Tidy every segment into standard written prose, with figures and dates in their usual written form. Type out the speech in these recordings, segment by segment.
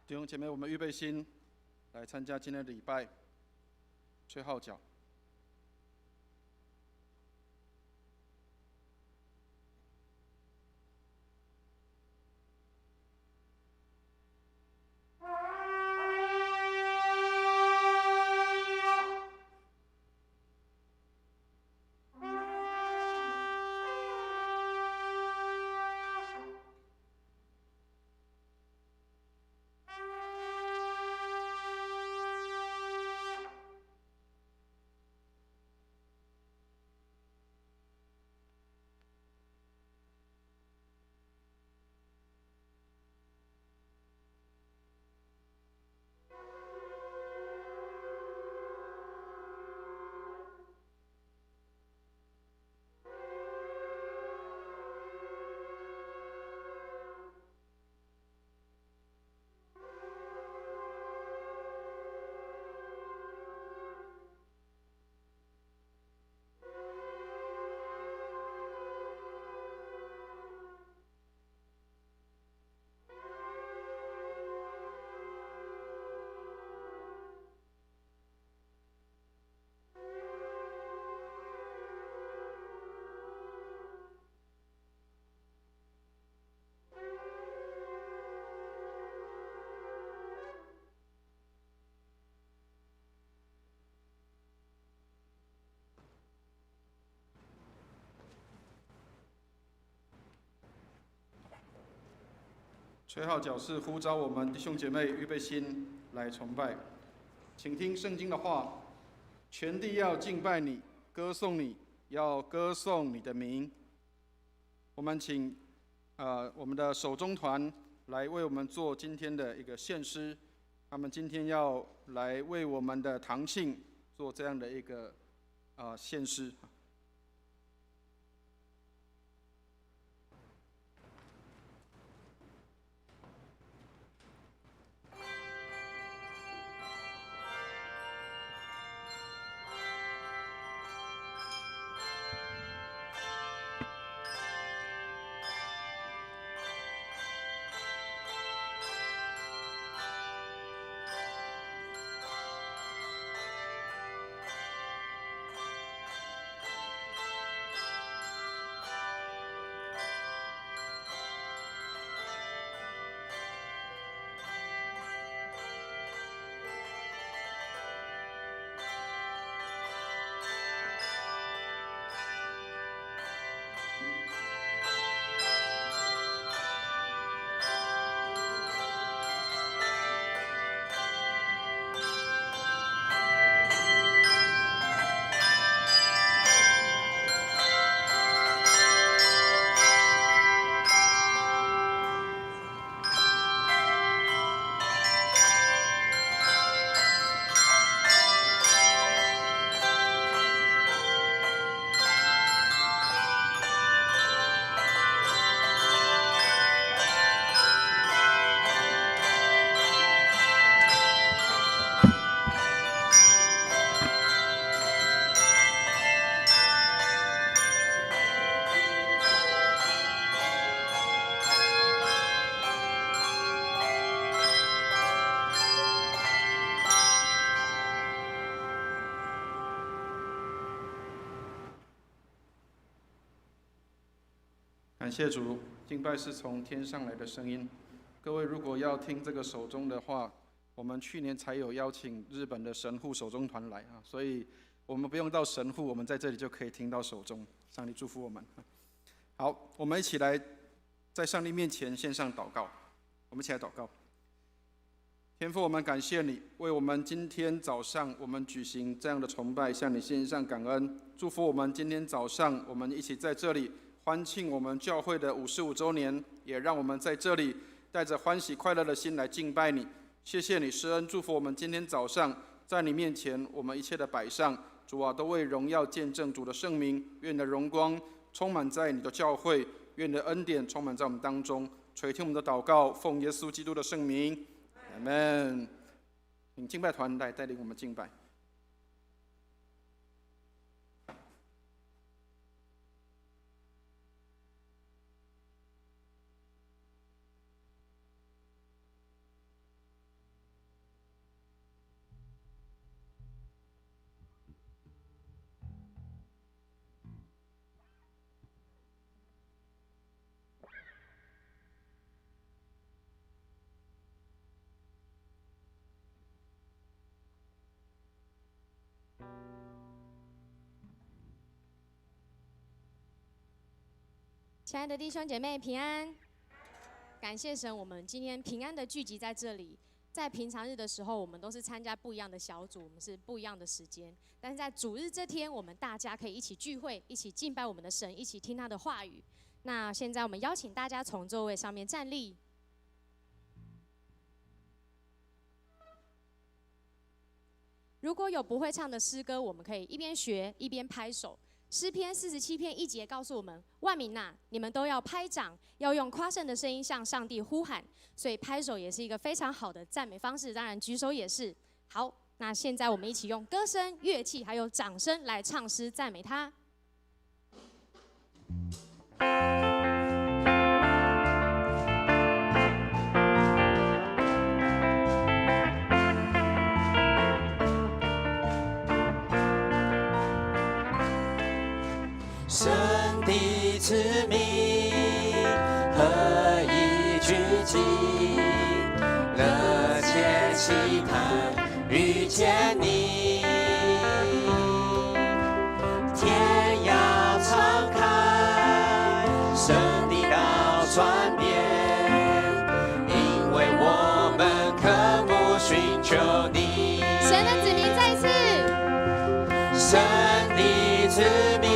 弟兄姐妹，我们预备心来参加今天的礼拜，吹号角。吹号角是呼召我们弟兄姐妹预备心来崇拜，请听圣经的话：全地要敬拜你，歌颂你，要歌颂你的名。我们请我们的手中团来为我们做今天的一个献诗，他们今天要来为我们的堂庆做这样的一个献诗。感谢主，敬拜是从天上来的声音。各位如果要听这个手中的话，我们去年才有邀请日本的神户手中团来啊，所以我们不用到神户，我们在这里就可以听到手中。上帝祝福我们。好，我们一起来在上帝面前献上祷告。我们一起来祷告。天父，我们感谢你，为我们今天早上我们举行这样的崇拜，向你献上感恩。祝福我们今天早上，我们一起在这里欢庆我们教会的55周年，也让我们在这里带着欢喜快乐的心来敬拜你。谢谢你施恩，祝福我们今天早上在你面前，我们一切的摆上，主啊，都为荣耀见证主的圣名。愿你的荣光充满在你的教会，愿你的恩典充满在我们当中。垂听我们的祷告，奉耶稣基督的圣名，阿们。请敬拜团来带领我们敬拜。亲爱的弟兄姐妹平安，感谢神，我们今天平安的聚集在这里。在平常日的时候，我们都是参加不一样的小组，我们是不一样的时间。但是在主日这天，我们大家可以一起聚会，一起敬拜我们的神，一起听他的话语。那现在我们邀请大家从座位上面站立。如果有不会唱的诗歌，我们可以一边学一边拍手。诗篇47篇1节告诉我们：万民啊，你们都要拍掌，要用夸胜的声音向上帝呼喊。所以拍手也是一个非常好的赞美方式，当然举手也是。好，那现在我们一起用歌声、乐器还有掌声来唱诗赞美他。神的子民何以聚集？热切期盼遇见你。天要敞开，神的道转变，因为我们渴慕寻求你。神的子民再一次，神的子民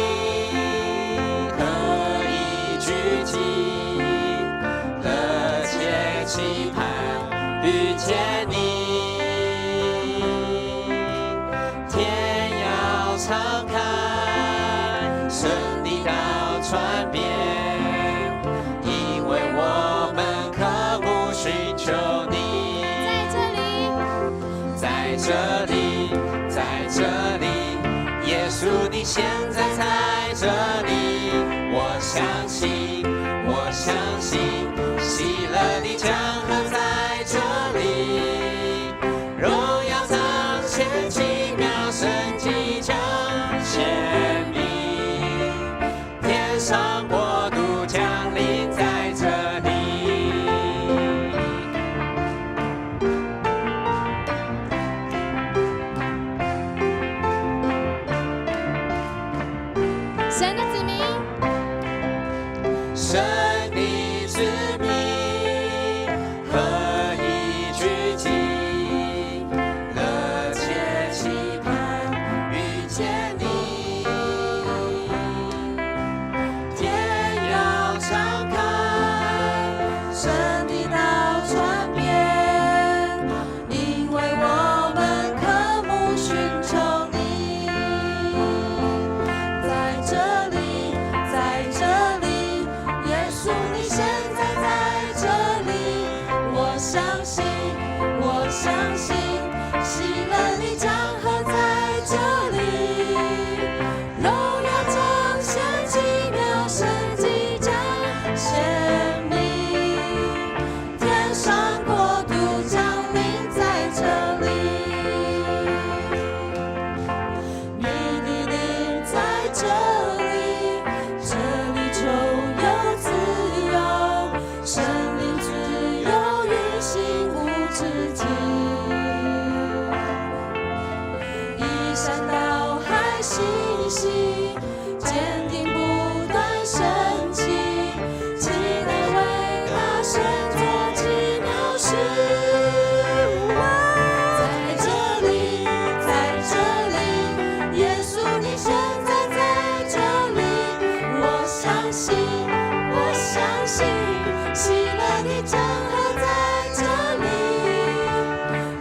期盼遇见你，天要敞开，神的道转变，因为我们渴慕寻求你。在这里，在这里，耶稣你现在在这里，我相信，我相信。喜乐的江河在这里，荣耀彰显，奇妙神迹彰显明，天上国度降临在这里。神的子民，神的子民。知己，依山倒海细细，坚定不断升起，期待为他神作奇妙事。在这里，在这里，耶稣你现在在这里，我相信，我相信，喜乐的真和在这里，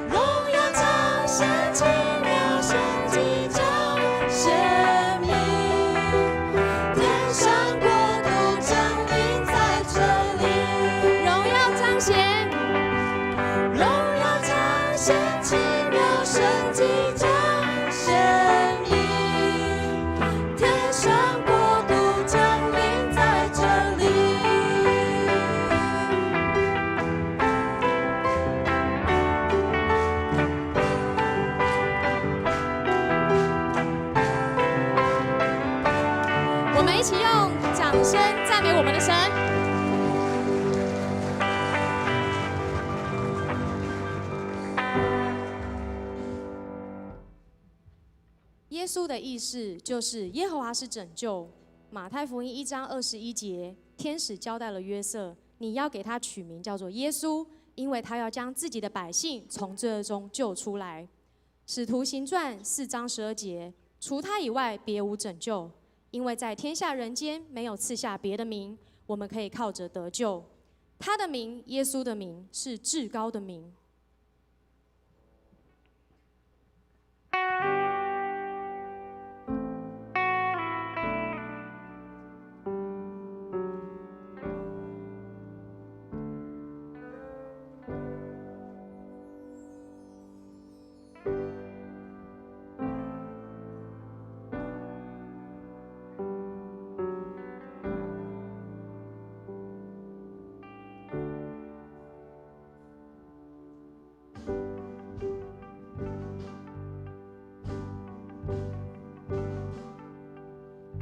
荣耀彰显，奇妙神迹彰显明，天上国度降临在这里，荣耀彰显，荣耀彰显，奇妙神迹彰显明，天上国度降临在这里。我们一起用掌声赞美我们的神。耶稣的意思就是耶和华是拯救。马太福音1章21节，天使交代了约瑟，你要给他取名叫做耶稣，因为他要将自己的百姓从罪恶中救出来。使徒行传4章12节，除他以外别无拯救，因为在天下人间没有赐下别的名，我们可以靠着得救。他的名，耶稣的名，是至高的名。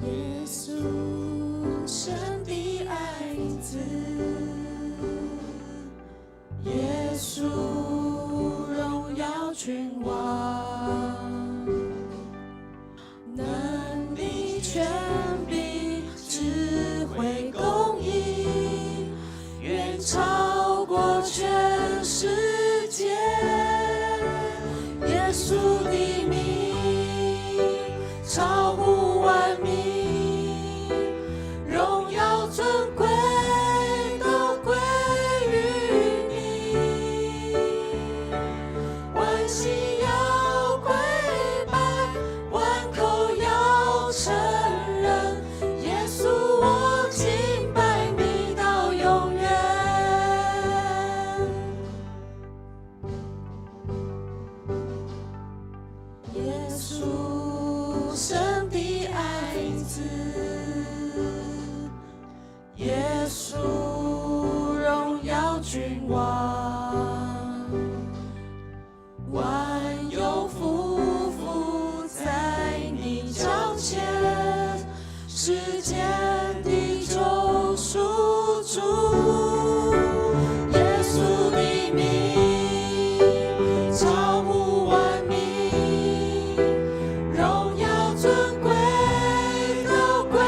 耶稣，神的爱子，耶稣，荣耀君王，能力、权柄、智慧、公义，远超过全世界。耶稣的名超乎万民，荣耀尊贵都归于你，万心要跪拜，万口要承认，耶稣我敬拜你到永远。耶稣，神的爱子，耶稣，荣耀君王，万有匍匐在你脚前，世间的救赎主，耶稣的名超乎万民，荣耀尊贵都归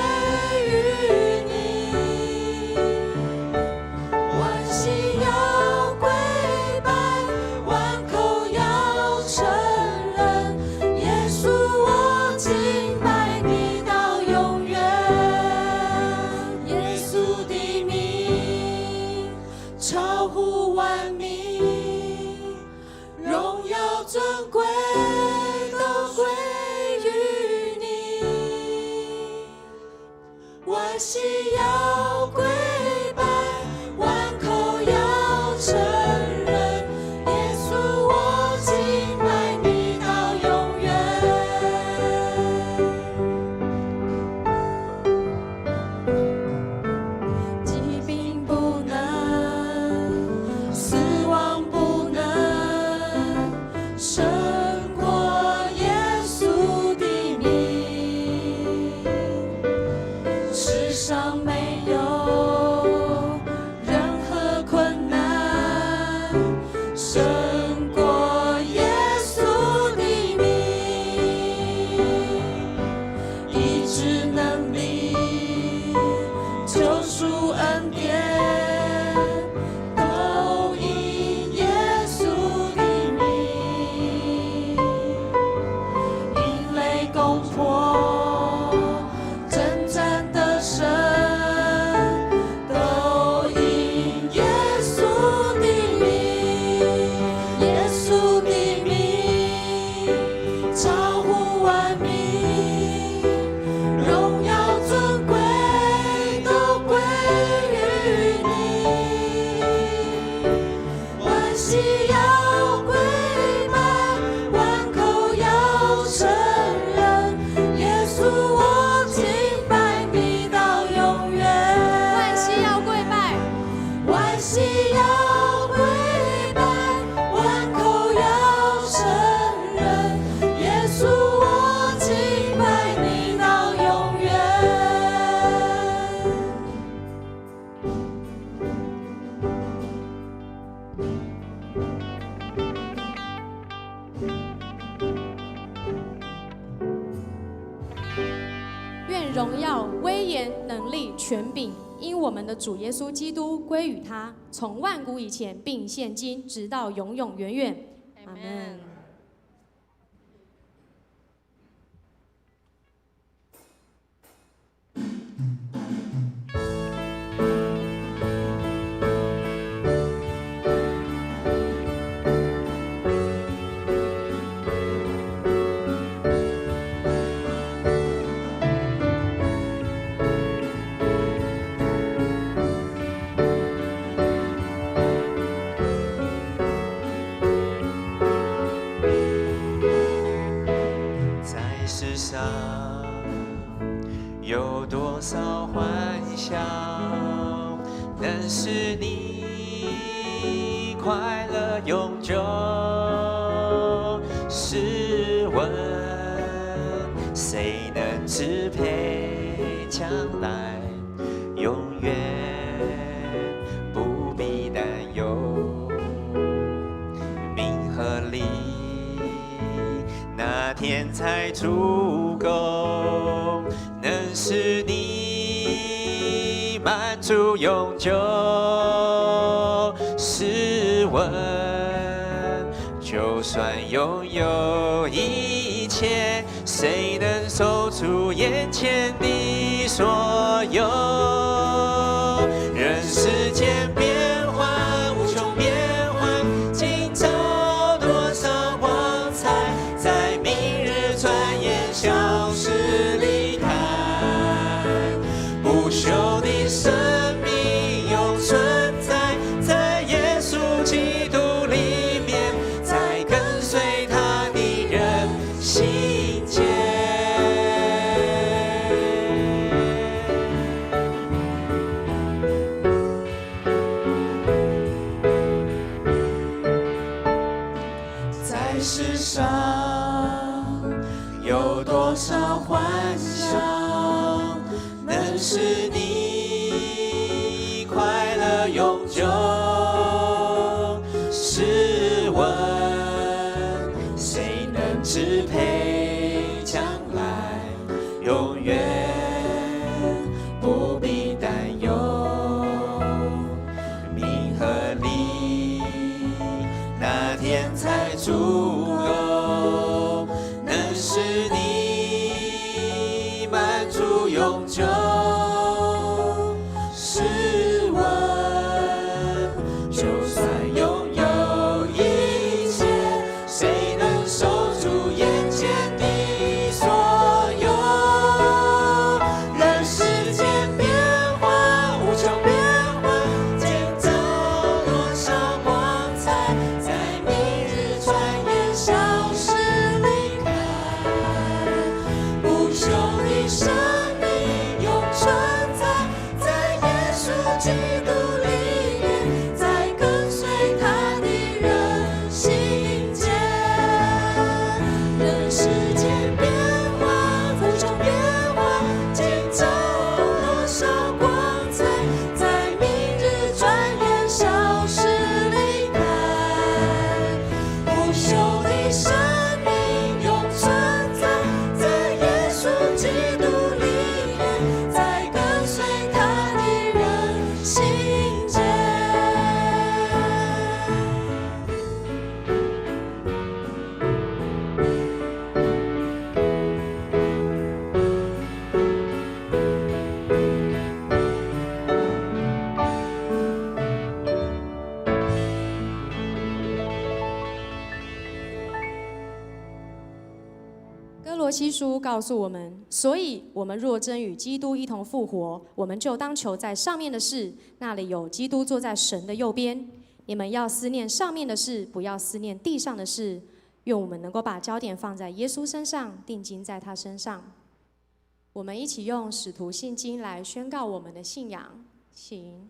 胜过耶稣的名，医治能力，救赎恩典，都因耶稣的名。因雷攻破，征战得胜，都因耶稣的名。耶稣的名超乎万名，荣耀尊贵都归于你。万膝要跪拜，万口要承认，耶稣我敬拜你到永远。万膝要跪拜，万膝要跪拜，万口要承认，耶稣我敬拜你到永远。愿荣耀、威严、能力、权柄，因我们的主耶稣基督归于他，从万古以前，并现今，直到永永远远。阿门。在世上有多少欢笑，能使你快乐永久？试问谁能支配将来？永远不必担忧。名和利那天才足够，能使你满足永久。试问，就算拥有一切，谁能守住眼前的所有？人世间变幻无穷变幻，今朝多少光彩，在明日转眼消失离开。不朽的生命永存在，在耶稣基督里面，在跟随他的人心间。在世上有多少欢笑，能使你快乐永久？试问，谁能支配将来？永远不必担忧。名和利那天才足够，能使你满足永久。试问，就算拥有一切，谁能守住眼前的所有？人世间变幻无穷变幻，今朝多少光彩，在明日转眼消失离开。哥罗西书告诉我们，所以我们若真与基督一同复活，我们就当求在上面的事，那里有基督坐在神的右边。你们要思念上面的事，不要思念地上的事。愿我们能够把焦点放在耶稣身上，定睛在他身上。我们一起用使徒信经来宣告我们的信仰，请。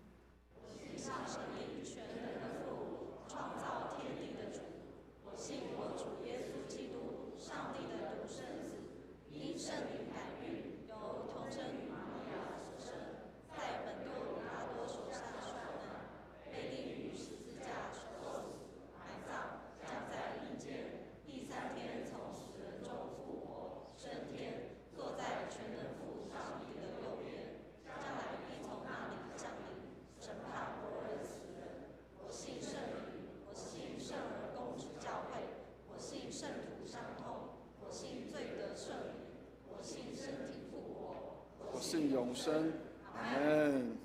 信永生，阿门。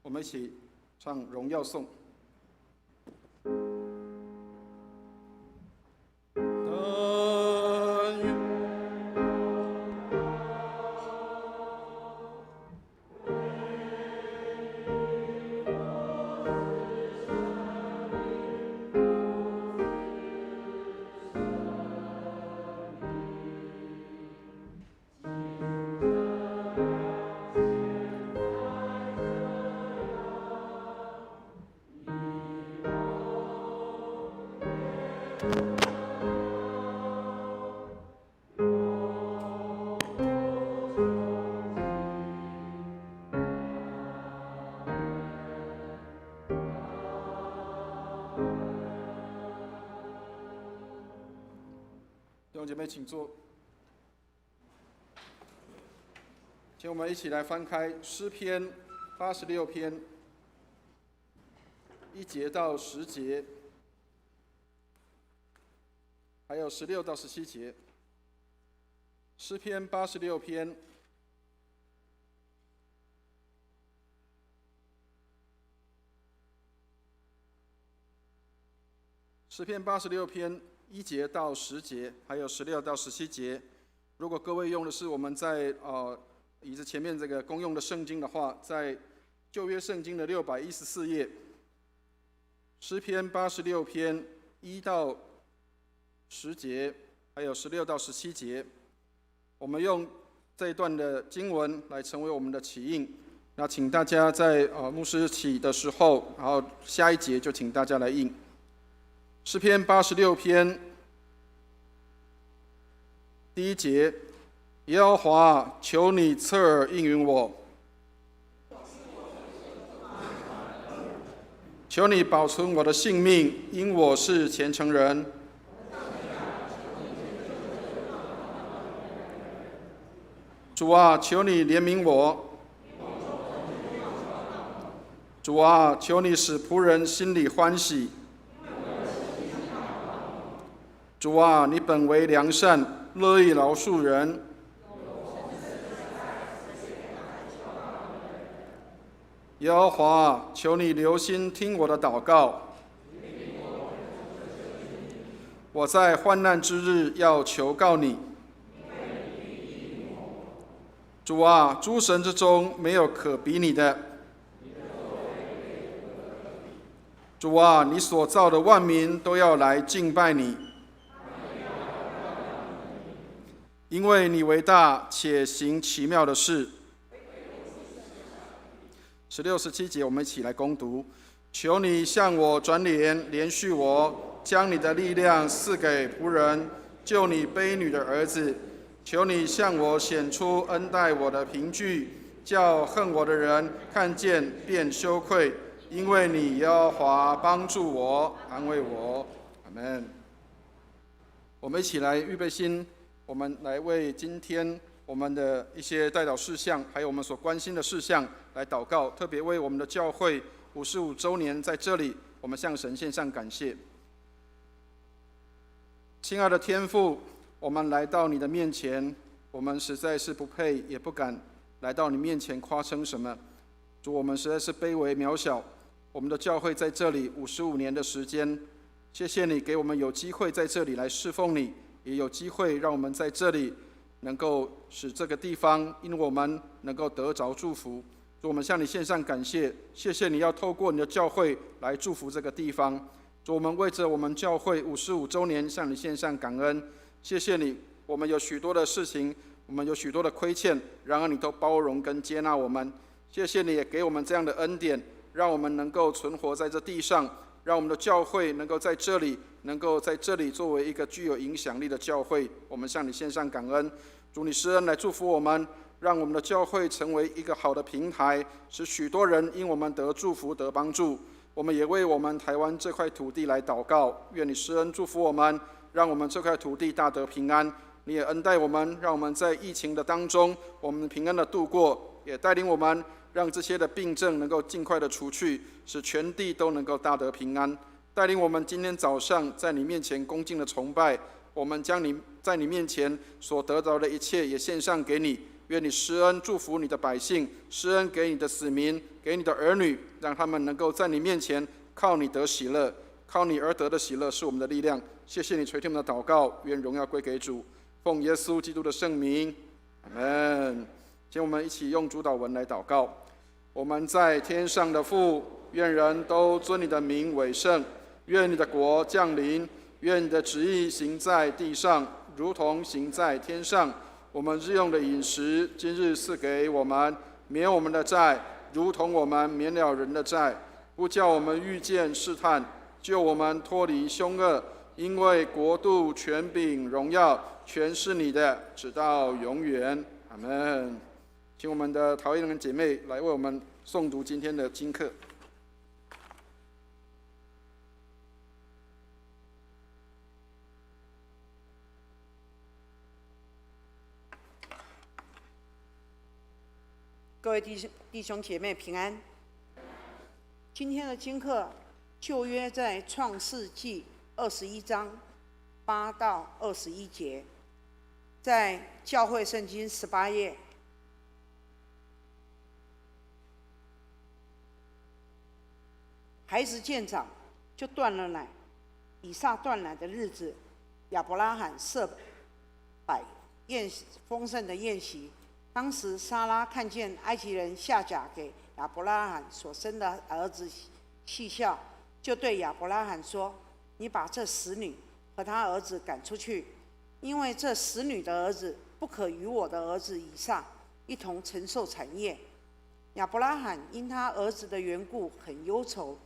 我们一起唱荣耀颂。弟兄姐妹，请坐。请我们一起来翻开诗篇86篇1节到10节，还有16到17节。诗篇86篇1节到10节，还有16到17节。如果各位用的是我们在椅子前面这个公用的圣经的话，在旧约圣经的614页，诗篇86篇1到10节，还有16到17节，我们用这一段的经文来成为我们的起印。那请大家在牧师起的时候，然后下一节就请大家来印。诗篇86篇第1节，耶和华，求你侧耳应允我，求你保存我的性命，因我是虔诚人。主啊，求你怜悯我。主啊，求你使仆人心里欢喜。主啊，你本为良善，乐意饶恕人。耶和华，求你留心听我的祷告。我在患难之日要求告你。主啊，诸神之中没有可比你的。主啊，你所造的万民都要来敬拜你。因为你为大，且行奇妙的事。16、17节，我们一起来攻读。求你向我转脸，怜恤我，将你的力量赐给仆人，救你卑女的儿子。求你向我显出恩待我的凭据，叫恨我的人看见便羞愧。因为你耶和华帮助我，安慰我。阿们。我们一起来预备心。我们来为今天我们的一些代祷事项，还有我们所关心的事项来祷告，特别为我们的教会55周年在这里，我们向神献上感谢。亲爱的天父，我们来到你的面前，我们实在是不配，也不敢来到你面前夸称什么。主，我们实在是卑微渺小。我们的教会在这里55年的时间，谢谢你给我们有机会在这里来侍奉你，也有机会让我们在这里能够使这个地方因我们能够得着祝福。主，我们向你献上感谢，谢谢你要透过你的教会来祝福这个地方。主，我们为着我们教会55周年向你献上感恩，谢谢你，我们有许多的事情，我们有许多的亏欠，然而你都包容跟接纳我们。谢谢你也给我们这样的恩典，让我们能够存活在这地上，让我们的教会能够在这里作为一个具有影响力的教会。我们向你献上感恩，主，你施恩来祝福我们，让我们的教会成为一个好的平台，使许多人因我们得祝福得帮助。我们也为我们台湾这块土地来祷告，愿你施恩祝福我们，让我们这块土地大得平安。你也恩待我们，让我们在疫情的当中，我们平安的度过，也带领我们，让这些的病症能够尽快的除去，使全地都能够大得平安。带领我们今天早上在你面前恭敬的崇拜，我们将你在你面前所得到的一切也献上给你。愿你施恩祝福你的百姓，施恩给你的子民，给你的儿女，让他们能够在你面前靠你得喜乐，靠你而得的喜乐是我们的力量。谢谢你垂听我们的祷告，愿荣耀归给主，奉耶稣基督的圣名，阿们。今天我们一起用主祷文来祷告。我们在天上的父，愿人都尊你的名为圣，愿你的国降临，愿你的旨意行在地上，如同行在天上。我们日用的饮食，今日赐给我们，免我们的债，如同我们免了人的债，不叫我们遇见试探，救我们脱离凶恶。因为国度、权柄、荣耀，全是你的，直到永远。阿们。请我们的陶艺人姐妹来为我们诵读今天的经课。各位弟兄姐妹平安。今天的经课旧约在创世纪21章8到21节，在教会圣经18页。孩子渐长，就断了奶。以撒断奶的日子，亚伯拉罕设摆丰盛的宴席。当时撒拉看见埃及人夏甲给亚伯拉罕所生的儿子戏笑，就对亚伯拉罕说：“你把这使女和他儿子赶出去，因为这使女的儿子不可与我的儿子以撒一同承受产业。”亚伯拉罕因他儿子的缘故很忧愁。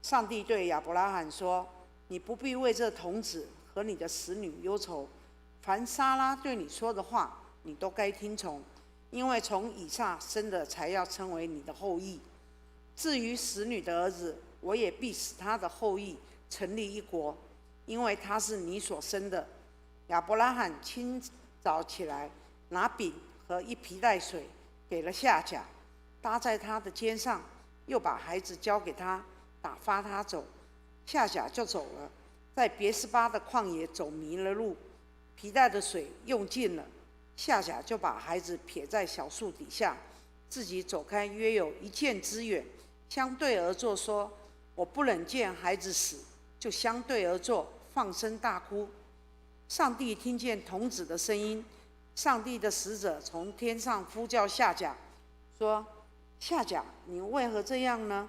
上帝对亚伯拉罕说：“你不必为这童子和你的使女忧愁，凡撒拉对你说的话，你都该听从，因为从以撒生的才要称为你的后裔。至于使女的儿子，我也必使他的后裔成立一国，因为他是你所生的。”亚伯拉罕清早起来，拿饼和一皮带水给了夏甲，搭在他的肩上，又把孩子交给他，打发他走。夏甲就走了，在别是巴的旷野走迷了路，皮带的水用尽了。夏甲就把孩子撇在小树底下，自己走开约有1箭之远，相对而坐说：“我不忍见孩子死。”就相对而坐，放声大哭。上帝听见童子的声音，上帝的使者从天上呼叫夏甲说：“夏甲，你为何这样呢？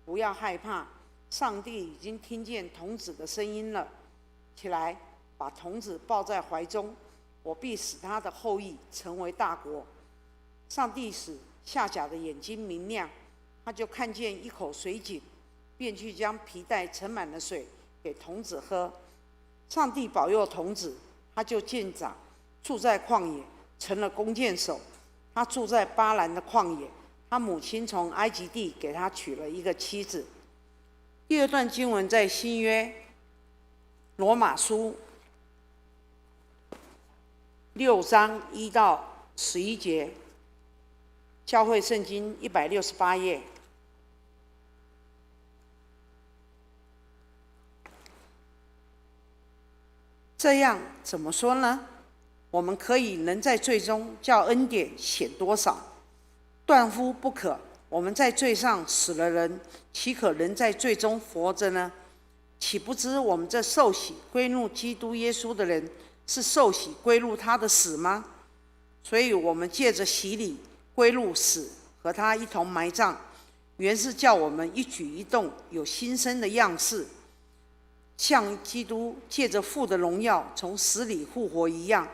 不要害怕，上帝已经听见童子的声音了。起来，把童子抱在怀中，我必使他的后裔成为大国。”上帝使夏甲的眼睛明亮，他就看见一口水井，便去将皮带盛满了水给童子喝。上帝保佑童子，他就渐长，住在旷野，成了弓箭手。他住在巴兰的旷野，他母亲从埃及地给他娶了一个妻子。第二段经文在新约罗马书6章1到11节，教会圣经168页。这样怎么说呢？我们可以能在罪中叫恩典显多少？断乎不可。我们在罪上死了人，岂可能在罪中活着呢？岂不知我们这受洗归入基督耶稣的人，是受洗归入他的死吗？所以我们借着洗礼归入死，和他一同埋葬，原是叫我们一举一动有新生的样式，像基督借着父的荣耀从死里复活一样。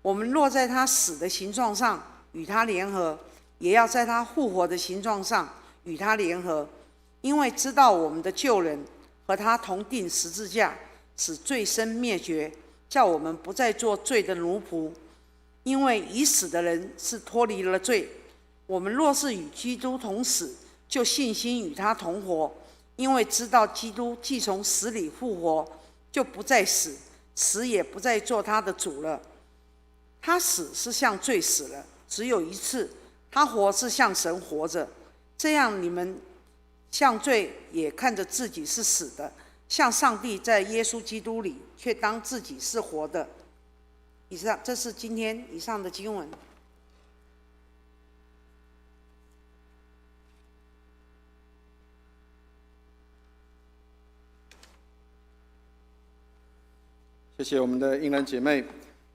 我们若在他死的形状上与他联合，也要在他复活的形状上与他联合，因为知道我们的旧人和他同定十字架，使罪身灭绝，叫我们不再做罪的奴仆。因为已死的人是脱离了罪。我们若是与基督同死，就信心与他同活，因为知道基督既从死里复活，就不再死，死也不再做他的主了。他死是向罪死了，只有一次；他活是向神活着。这样你们向罪也看着自己是死的，向上帝在耶稣基督里却当自己是活的。以上，这是今天以上的经文。谢谢我们的英兰姐妹，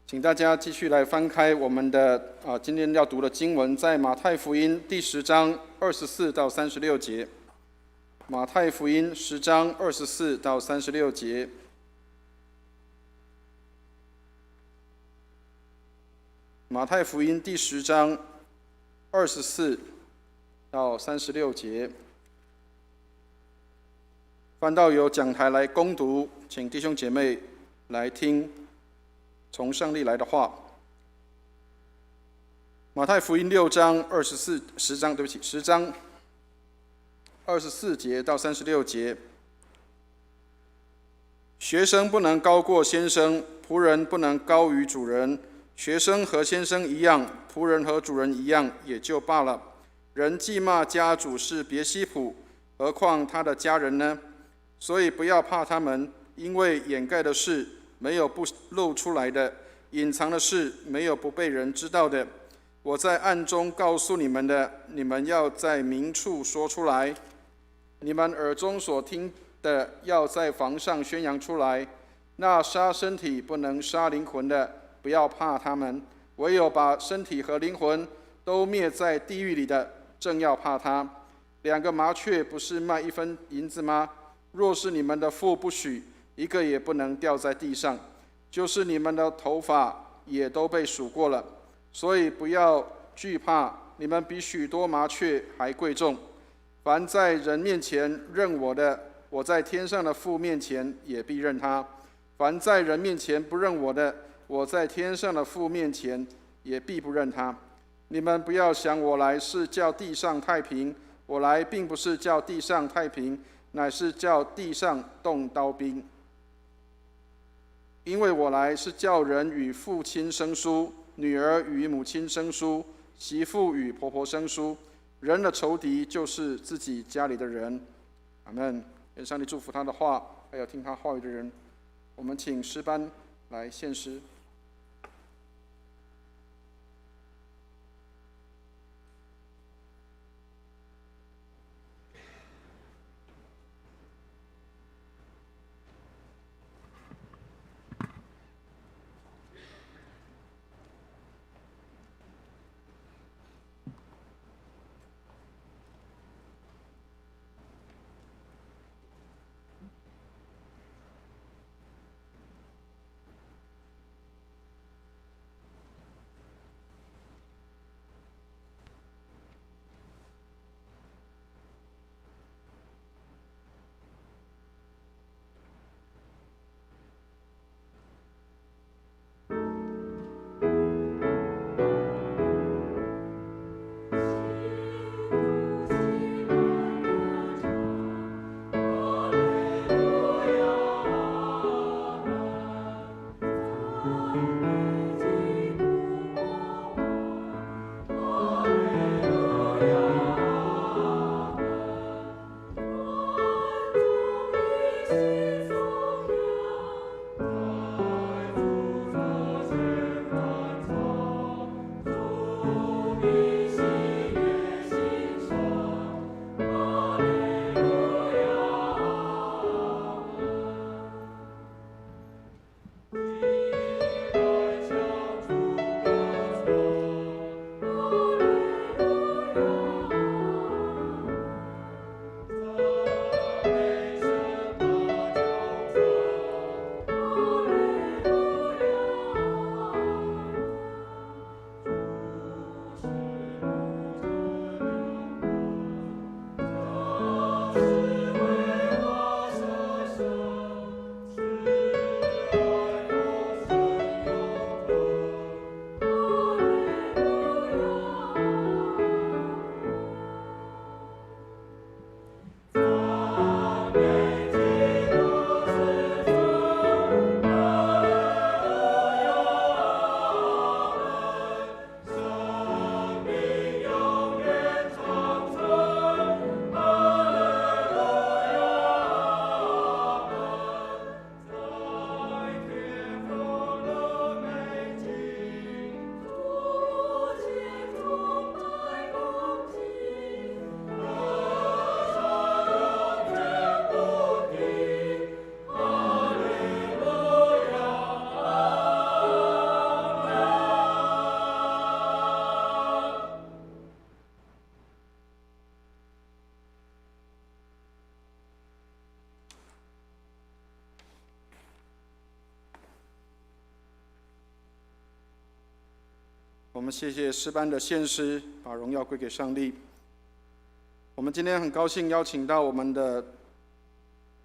请大家继续来翻开我们的今天要读的经文，在马太福音第10章24到36节。马太福音10章24到36节。马太福音第10章24到36节。翻到由讲台来攻读，请弟兄姐妹来听从上帝来的话。马太福音10章24节到36节。学生不能高过先生，仆人不能高于主人。学生和先生一样，仆人和主人一样，也就罢了。人既骂家主是别西卜，何况他的家人呢？所以不要怕他们，因为掩盖的事没有不露出来的，隐藏的事没有不被人知道的。我在暗中告诉你们的，你们要在明处说出来；你们耳中所听的，要在房上宣扬出来。那杀身体不能杀灵魂的，不要怕他们；唯有把身体和灵魂都灭在地狱里的，正要怕他。2个麻雀不是卖1分银子吗？若是你们的父不许，一个也不能掉在地上。就是你们的头发也都被数过了，所以不要惧怕，你们比许多麻雀还贵重。凡在人面前认我的，我在天上的父面前也必认他；凡在人面前不认我的，我在天上的父面前也必不认他。你们不要想我来是叫地上太平，我来并不是叫地上太平，乃是叫地上动刀兵。因为我来是叫人与父亲生疏，女儿与母亲生疏，媳妇与婆婆生疏。人的仇敌就是自己家里的人。阿们。愿上帝祝福他的话，还有听他话语的人。我们请诗班来献诗。我们谢谢诗班的献诗，把荣耀归给上帝。我们今天很高兴邀请到我们的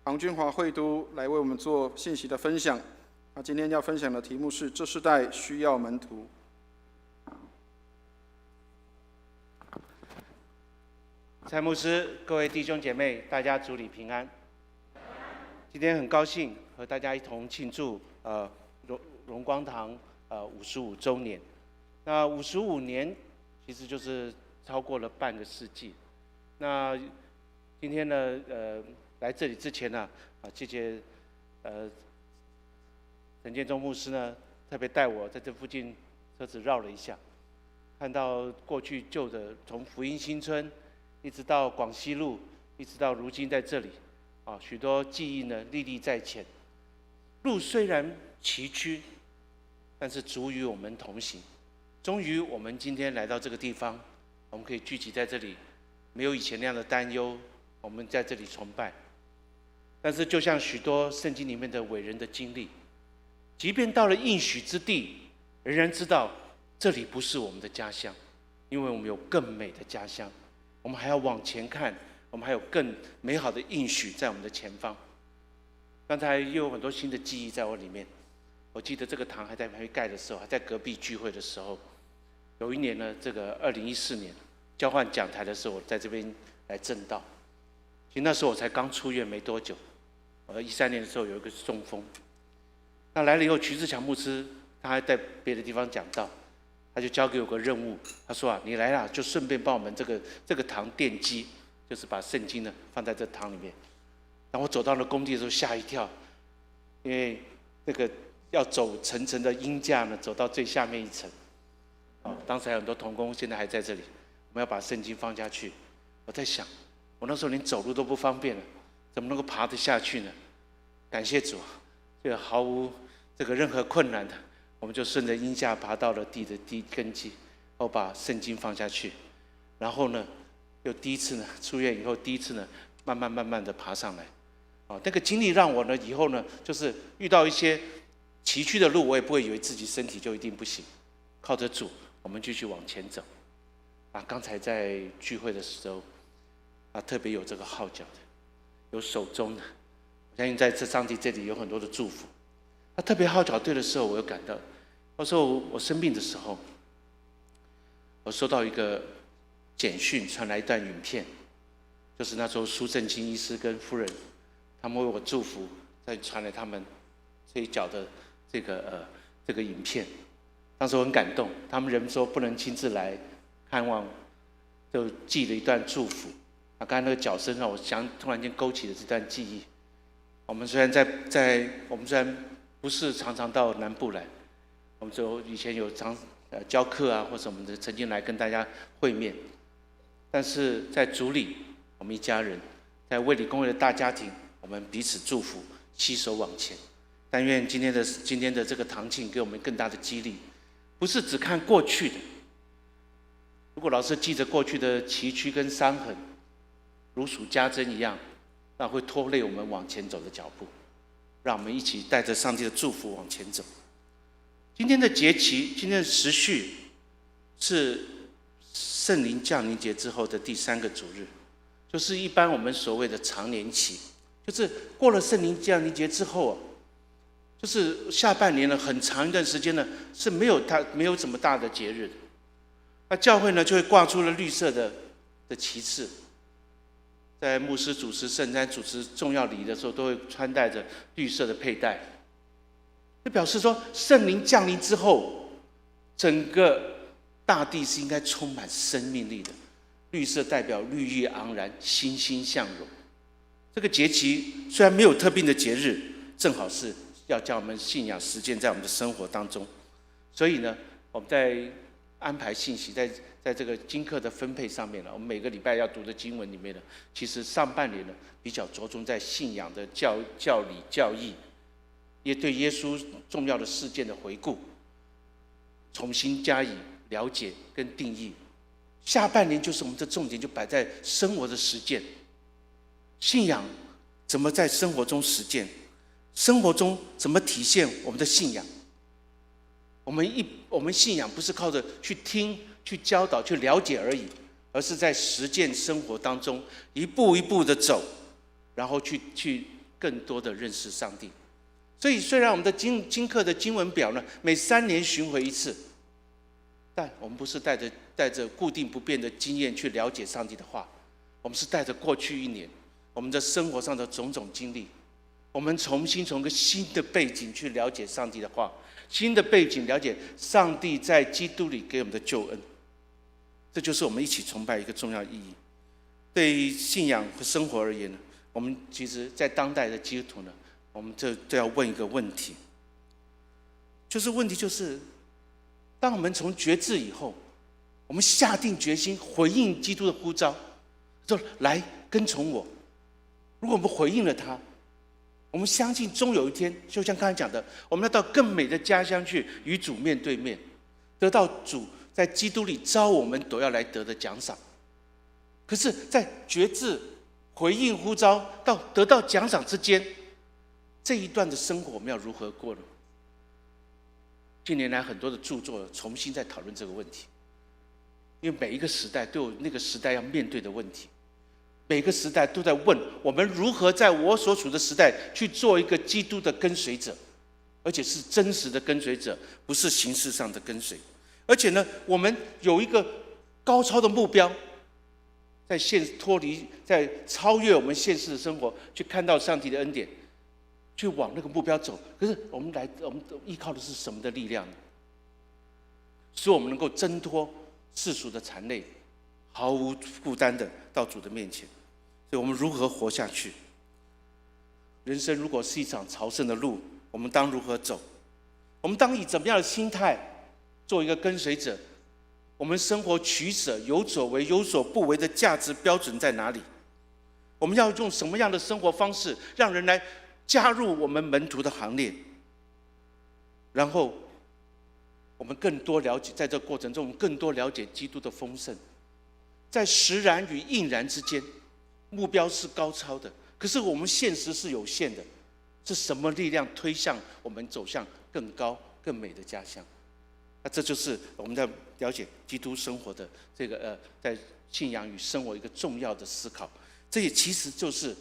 唐君华会督来为我们做信息的分享。他今天要分享的题目是：这世代需要门徒。蔡牧师，各位弟兄姐妹，大家主里平安。今天很高兴和大家一同庆祝荣光堂55周年。那55年其实就是超过了半个世纪。那今天呢，来这里之前呢，谢谢陈建中牧师呢，特别带我在这附近车子绕了一下，看到过去旧的从福音新村一直到广西路，一直到如今在这里，许多记忆呢历历在前。路虽然崎岖，但是主与我们同行。终于我们今天来到这个地方，我们可以聚集在这里，没有以前那样的担忧，我们在这里崇拜。但是就像许多圣经里面的伟人的经历，即便到了应许之地，仍然知道这里不是我们的家乡，因为我们有更美的家乡，我们还要往前看，我们还有更美好的应许在我们的前方。刚才又有很多新的记忆在我里面。我记得这个堂还没盖的时候，还在隔壁聚会的时候，有一年呢，这个2014年交换讲台的时候，我在这边来证道。其实那时候我才刚出院没多久，13年的时候有一个中风。那来了以后，徐志强牧师他还在别的地方讲道，他就交给我个任务，他说你来了就顺便帮我们这个堂奠基，就是把圣经呢放在这堂里面。当我走到了工地的时候吓一跳，因为那个要走层层的鹰架呢，走到最下面一层。当时还有很多同工现在还在这里，我们要把圣经放下去。我在想，我那时候连走路都不方便了，怎么能够爬得下去呢？感谢主，这个毫无任何困难的，我们就顺着鹰架爬到了地的根基，然后把圣经放下去。然后呢，又第一次呢出院以后，第一次呢慢慢的爬上来。那个经历让我呢以后呢，就是遇到一些崎岖的路，我也不会以为自己身体就一定不行，靠着主，我们继续往前走。刚才在聚会的时候，特别有这个号角的，有手中的，我相信在这上帝这里有很多的祝福。特别号角队的时候，我有感到，那时候我生病的时候，我收到一个简讯传来一段影片，就是那时候苏正清医师跟夫人，他们为我祝福，再传来他们这一脚的这个影片。当时我很感动，他们人说不能亲自来看望，就寄了一段祝福。刚才那个脚声让我突然间勾起了这段记忆。我们虽然我们虽然不是常常到南部来，我们就以前有教课啊，或者我们曾经来跟大家会面，但是在主里，我们一家人，在卫理公会的大家庭，我们彼此祝福，携手往前。但愿今天的这个堂庆给我们更大的激励，不是只看过去的。如果老是记着过去的崎岖跟伤痕，如数家珍一样，那会拖累我们往前走的脚步。让我们一起带着上帝的祝福往前走。今天的节期，今天的时序是圣灵降临节之后的第3个主日，就是一般我们所谓的常年期，就是过了圣灵降临节之后，就是下半年了，很长一段时间呢是没有什么大的节日的。那教会呢就会挂出了绿色的旗帜，在牧师主持圣餐、主持重要礼仪的时候，都会穿戴着绿色的佩戴，就表示说圣灵降临之后，整个大地是应该充满生命力的。绿色代表绿意盎然，欣欣向荣。这个节期虽然没有特定的节日，正好是要将我们信仰实践在我们的生活当中。所以呢，我们在安排信息，在这个经课的分配上面呢，我们每个礼拜要读的经文里面呢，其实上半年呢比较着重在信仰的教理教义，也对耶稣重要的事件的回顾，重新加以了解跟定义。下半年就是我们的重点就摆在生活的实践，信仰怎么在生活中实践，生活中怎么体现我们的信仰。我们信仰不是靠着去听、去教导、去了解而已，而是在实践生活当中一步一步的走，然后去更多的认识上帝。所以虽然我们的经课的经文表呢，每3年巡回一次，但我们不是带着固定不变的经验去了解上帝的话，我们是带着过去1年我们的生活上的种种经历，我们重新从一个新的背景去了解上帝的话，新的背景了解上帝在基督里给我们的救恩。这就是我们一起崇拜一个重要意义。对于信仰和生活而言呢，我们其实在当代的基督徒呢，我们就要问一个问题，问题就是，当我们从决志以后，我们下定决心回应基督的呼召，说来跟从我。如果我们回应了他，我们相信终有一天，就像刚才讲的，我们要到更美的家乡去，与主面对面，得到主在基督里召我们都要来得的奖赏。可是，在决志、回应呼召到得到奖赏之间，这一段的生活我们要如何过呢？近年来很多的著作重新在讨论这个问题，因为每一个时代都有那个时代要面对的问题，每个时代都在问我们如何在我所处的时代去做一个基督的跟随者，而且是真实的跟随者，不是形式上的跟随。而且呢，我们有一个高超的目标，在超越我们现实的生活，去看到上帝的恩典，去往那个目标走。可是我们依靠的是什么的力量呢？使我们能够挣脱世俗的缠累，毫无负担的到主的面前。所以我们如何活下去？人生如果是一场朝圣的路，我们当如何走？我们当以怎么样的心态做一个跟随者？我们生活取舍、有所为有所不为的价值标准在哪里？我们要用什么样的生活方式让人来加入我们门徒的行列？然后我们更多了解，在这个过程中我们更多了解基督的丰盛。在实然与应然之间，目标是高超的，可是我们现实是有限的。是什么力量推向我们走向更高更美的家乡？那这就是我们在了解基督生活的这个在信仰与生活一个重要的思考。这也其实就是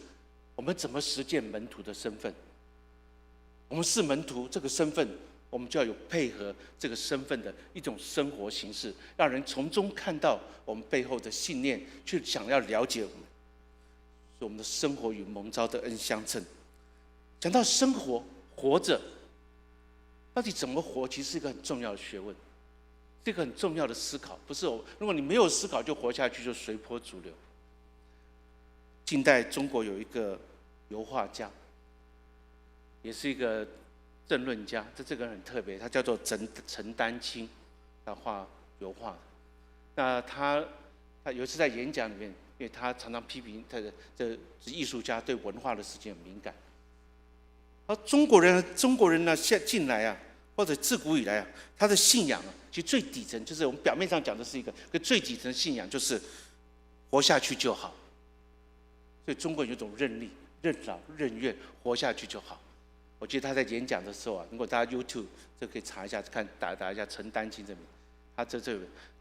我们怎么实践门徒的身份。我们是门徒这个身份，我们就要有配合这个身份的一种生活形式，让人从中看到我们背后的信念，去想要了解我们，所以我们的生活与蒙召的恩相称。讲到生活活着，到底怎么活，其实是一个很重要的学问，是一个很重要的思考。不是如果你没有思考就活下去，就随波逐流。近代中国有一个油画家，也是一个政论家，这个人很特别，他叫做陈丹青，他画油画。那他有一次在演讲里面，因为他常常批评这艺术家对文化的事情很敏感。而中国人呢，近来啊，或者自古以来啊，他的信仰啊，其实最底层就是我们表面上讲的是一个最底层的信仰，就是活下去就好。所以中国有一种任力、任劳、任怨，活下去就好。我记得他在演讲的时候啊，如果大家 YouTube 这可以查一下，打一下陈丹青这名，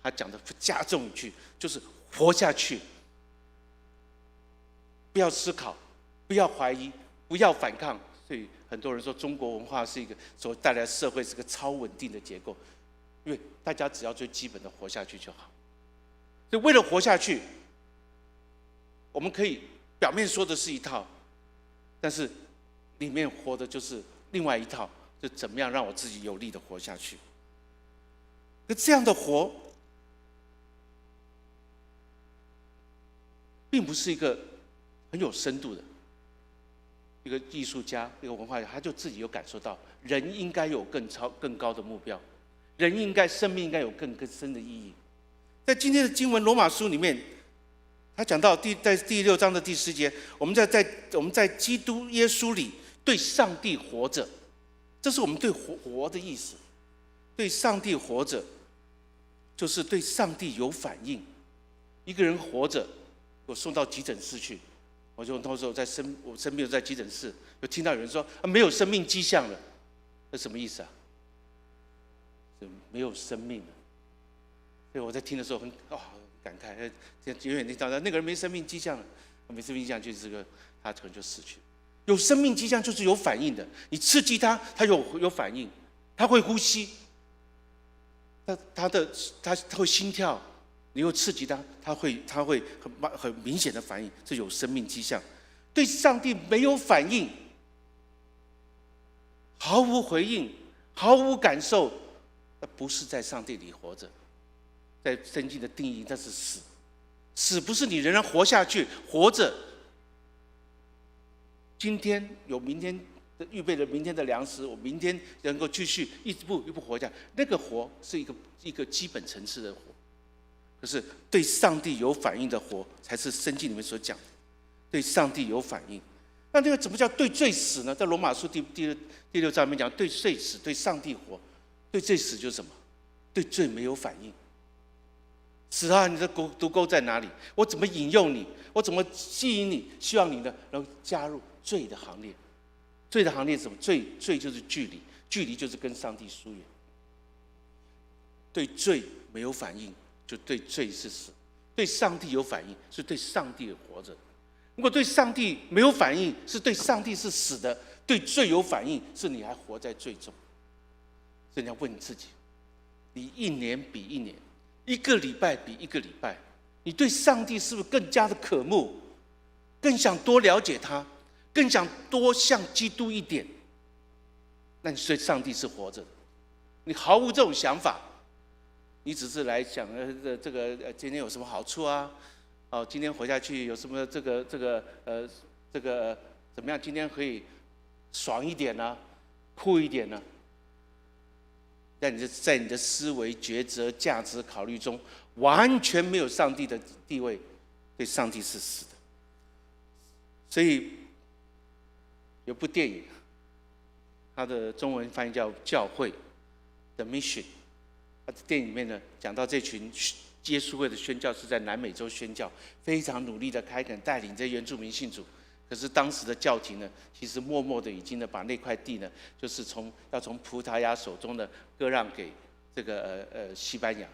他讲的加重一句，就是活下去，不要思考，不要怀疑，不要反抗。所以很多人说中国文化是一个所带来的社会是个超稳定的结构，因为大家只要最基本的活下去就好。所以为了活下去，我们可以表面说的是一套，但是里面活的就是另外一套，就怎么样让我自己有力的活下去。可这样的活，并不是一个很有深度的。一个艺术家，一个文化家，他就自己有感受到，人应该有更高的目标，生命应该有更深的意义。在今天的经文罗马书里面，他讲到在第6章的第10节，我们在基督耶稣里对上帝活着，这是我们对活的意思。对上帝活着，就是对上帝有反应。一个人活着，我送到急诊室去。我就那时候我生病在急诊室，有听到有人说没有生命迹象了，这什么意思啊？没有生命了。所以我在听的时候很感慨，远远地到那个人没生命迹象了，没生命迹象就是他可能就死去了。有生命迹象就是有反应的，你刺激他，他有反应，他会呼吸，他会心跳，你又刺激他，他会很明显的反应，这有生命迹象。对上帝没有反应，毫无回应，毫无感受，那不是在上帝里活着。在圣经的定义，那是死。死不是你仍然活下去，活着。今天有明天预备了明天的粮食，我明天能够继续一步一步活下。那个活是一个基本层次的活，可是对上帝有反应的活，才是圣经里面所讲的。对上帝有反应，那个怎么叫对罪死呢？在罗马书第6章里面讲，对罪死，对上帝活。对罪死就是什么？对罪没有反应。死啊！你的毒钩在哪里？我怎么引诱你？我怎么吸引你？希望你呢能够加入罪的行列。罪的行列是什么？罪就是距离，距离就是跟上帝疏远。对罪没有反应，就对罪是死；对上帝有反应，是对上帝活着。如果对上帝没有反应，是对上帝是死的；对罪有反应，是你还活在罪中。所以你要问你自己：你一年比一年，一个礼拜比一个礼拜，你对上帝是不是更加的渴慕，更想多了解他，更想多像基督一点？那你对上帝是活着的。你毫无这种想法，你只是来想这个今天有什么好处啊？今天活下去有什么这个怎么样？今天可以爽一点呢，酷一点呢？但你在你的思维、抉择、价值考虑中，完全没有上帝的地位，对上帝是死的。所以有部电影，它的中文翻译叫《教会》The Mission。它电影里面呢，讲到这群耶稣会的宣教士在南美洲宣教，非常努力的开垦，带领这些原住民信主。可是当时的教廷呢，其实默默的已经呢把那块地呢，就是要从葡萄牙手中呢割让给这个西班牙。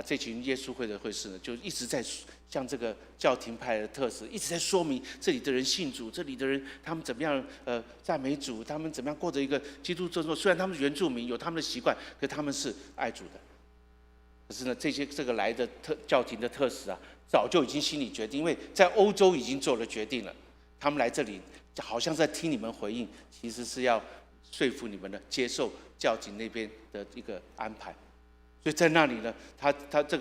这群耶稣会的会士呢，就一直在向这个教廷派的特使一直在说明这里的人信主，这里的人他们怎么样赞美主，他们怎么样过着一个基督生活。虽然他们是原住民，有他们的习惯，可是他们是爱主的。可是呢，这个来的教廷的特使啊，早就已经心里决定，因为在欧洲已经做了决定了。他们来这里好像在听你们回应，其实是要说服你们的接受教廷那边的一个安排。所以在那里呢，他这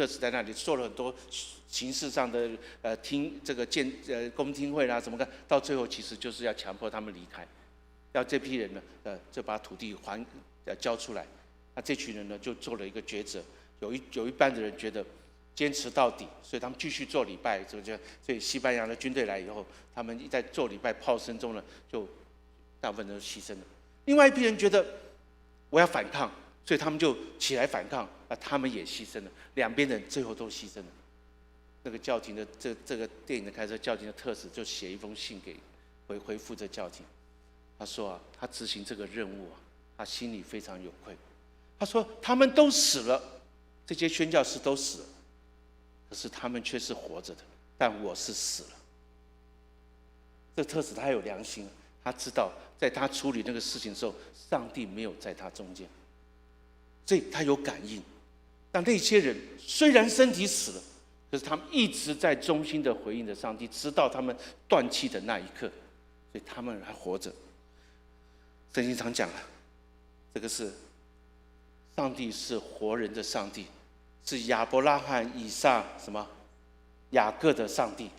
次在那里做了很多形式上的公听会啦什么的，到最后其实就是要强迫他们离开，要这批人呢就把土地交出来。那这群人呢就做了一个抉择，有一半的人觉得坚持到底，所以他们继续做礼拜，所以西班牙的军队来以后，他们在做礼拜炮声中呢，就大部分都牺牲了。另外一批人觉得我要反抗，所以他们就起来反抗，他们也牺牲了。两边人最后都牺牲了。那个教廷的这个电影的开始，教廷的特使就写一封信给回复这教廷，他说他执行这个任务他心里非常有愧。他说他们都死了，这些宣教士都死了。可是他们却是活着的，但我是死了。这特使他有良心，他知道在他处理那个事情的时候，上帝没有在他中间，所以他有感应。但那些人虽然身体死了，可是他们一直在衷心的回应着上帝，直到他们断气的那一刻，所以他们还活着。圣经常讲了，这个是上帝是活人的上帝，是亚伯拉罕、以撒、雅各的上帝。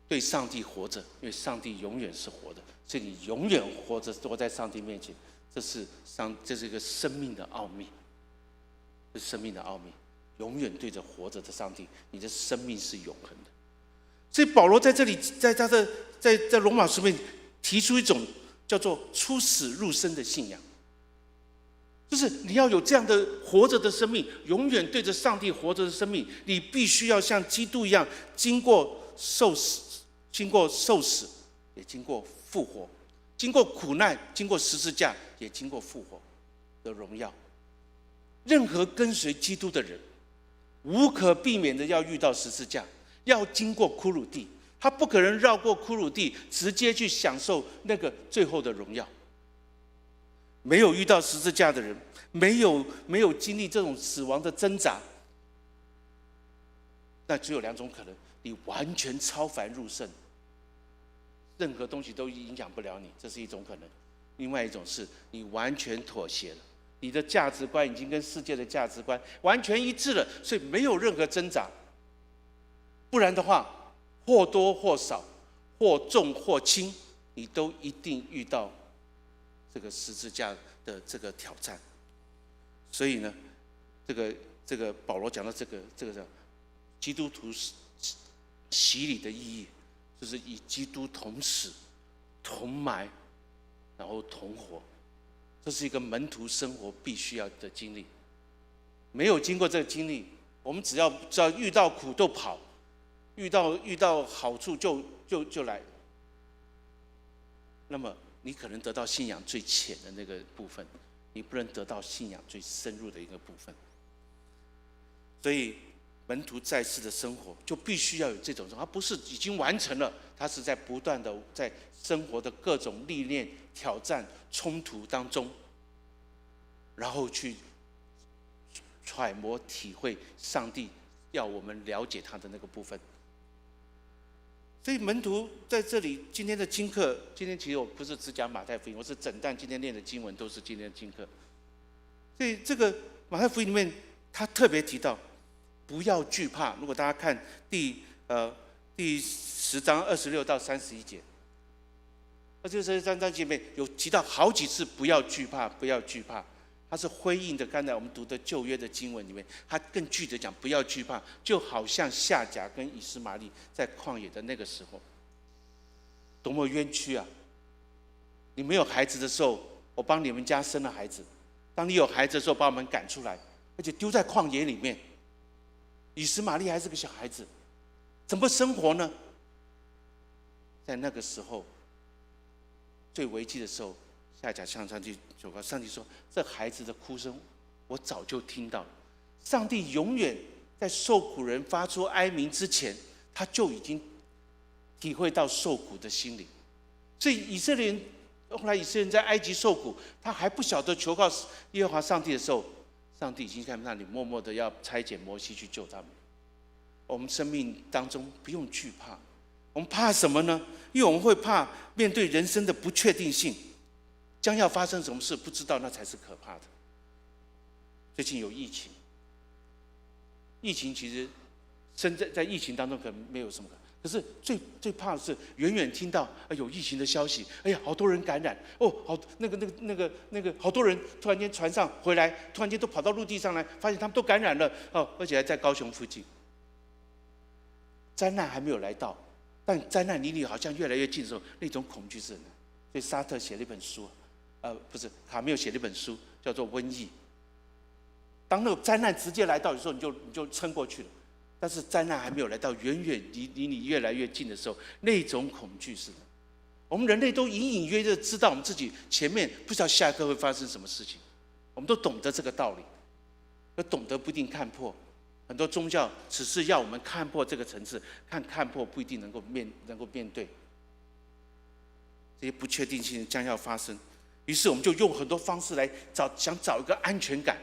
对上帝活着，因为上帝永远是活的，所以你永远活在上帝面前。这是一个生命的奥秘，这是生命的奥秘。永远对着活着的上帝，你的生命是永恒的。所以保罗在这里，在罗马书里面提出一种叫做出死入生的信仰。就是你要有这样的活着的生命，永远对着上帝活着的生命，你必须要像基督一样，经过受死，也经过复活，经过苦难，经过十字架，也经过复活的荣耀。任何跟随基督的人，无可避免的要遇到十字架，要经过骷髅地，他不可能绕过骷髅地，直接去享受那个最后的荣耀。没有遇到十字架的人，没有经历这种死亡的挣扎，那只有两种可能：你完全超凡入圣，任何东西都影响不了你，这是一种可能；另外一种是你完全妥协了，你的价值观已经跟世界的价值观完全一致了，所以没有任何挣扎。不然的话，或多或少，或重或轻，你都一定遇到这个十字架的这个挑战。所以呢，这个保罗讲到这个基督徒洗礼的意义，就是与基督同死、同埋，然后同活。这是一个门徒生活必须要的经历。没有经过这个经历，我们只要遇到苦就跑，遇到好处就来。那么你可能得到信仰最浅的那个部分，你不能得到信仰最深入的一个部分。所以门徒在世的生活就必须要有这种生活，他不是已经完成了，他是在不断的在生活的各种历练、挑战、冲突当中，然后去揣摩体会上帝要我们了解他的那个部分。所以门徒在这里今天的经课，今天其实我不是只讲马太福音，我是整段今天念的经文都是今天的经课。所以这个马太福音里面，他特别提到不要惧怕。如果大家看第10章26到31节，23章里面有提到好几次不要惧怕，不要惧怕。它是辉映的刚才我们读的旧约的经文里面，它更具体讲不要惧怕，就好像夏甲跟以实玛利在旷野的那个时候，多么冤屈啊！你没有孩子的时候，我帮你们家生了孩子；当你有孩子的时候，把我们赶出来，而且丢在旷野里面。以实玛利还是个小孩子，怎么生活呢？在那个时候最危机的时候，夏甲向上帝求告，上帝说：“这孩子的哭声，我早就听到了。”上帝永远在受苦人发出哀鸣之前，他就已经体会到受苦的心灵。所以以色列人后来以色列人在埃及受苦，他还不晓得求告耶和华上帝的时候，上帝已经在那里默默的要差遣摩西去救他们。我们生命当中不用惧怕，我们怕什么呢？因为我们会怕面对人生的不确定性。将要发生什么事不知道，那才是可怕的。最近有疫情，疫情其实在疫情当中可能没有什么，可是最怕的是远远听到有疫情的消息，哎呀，好多人感染哦，好那个好多人突然间船上回来，突然间都跑到陆地上来，发现他们都感染了哦，而且还在高雄附近。灾难还没有来到，但灾难离你好像越来越近的时候，那种恐惧是什么？所以沙特写了一本书。不是卡缪写了一本书，叫做《瘟疫》。当那个灾难直接来到的时候，你就撑过去了。但是灾难还没有来到，远远离你越来越近的时候，那种恐惧是的。我们人类都隐隐约约知道我们自己前面不知道下一刻会发生什么事情，我们都懂得这个道理，而懂得不一定看破。很多宗教只是要我们看破这个层次，看破不一定能够面对这些不确定性将要发生。于是我们就用很多方式来想找一个安全感，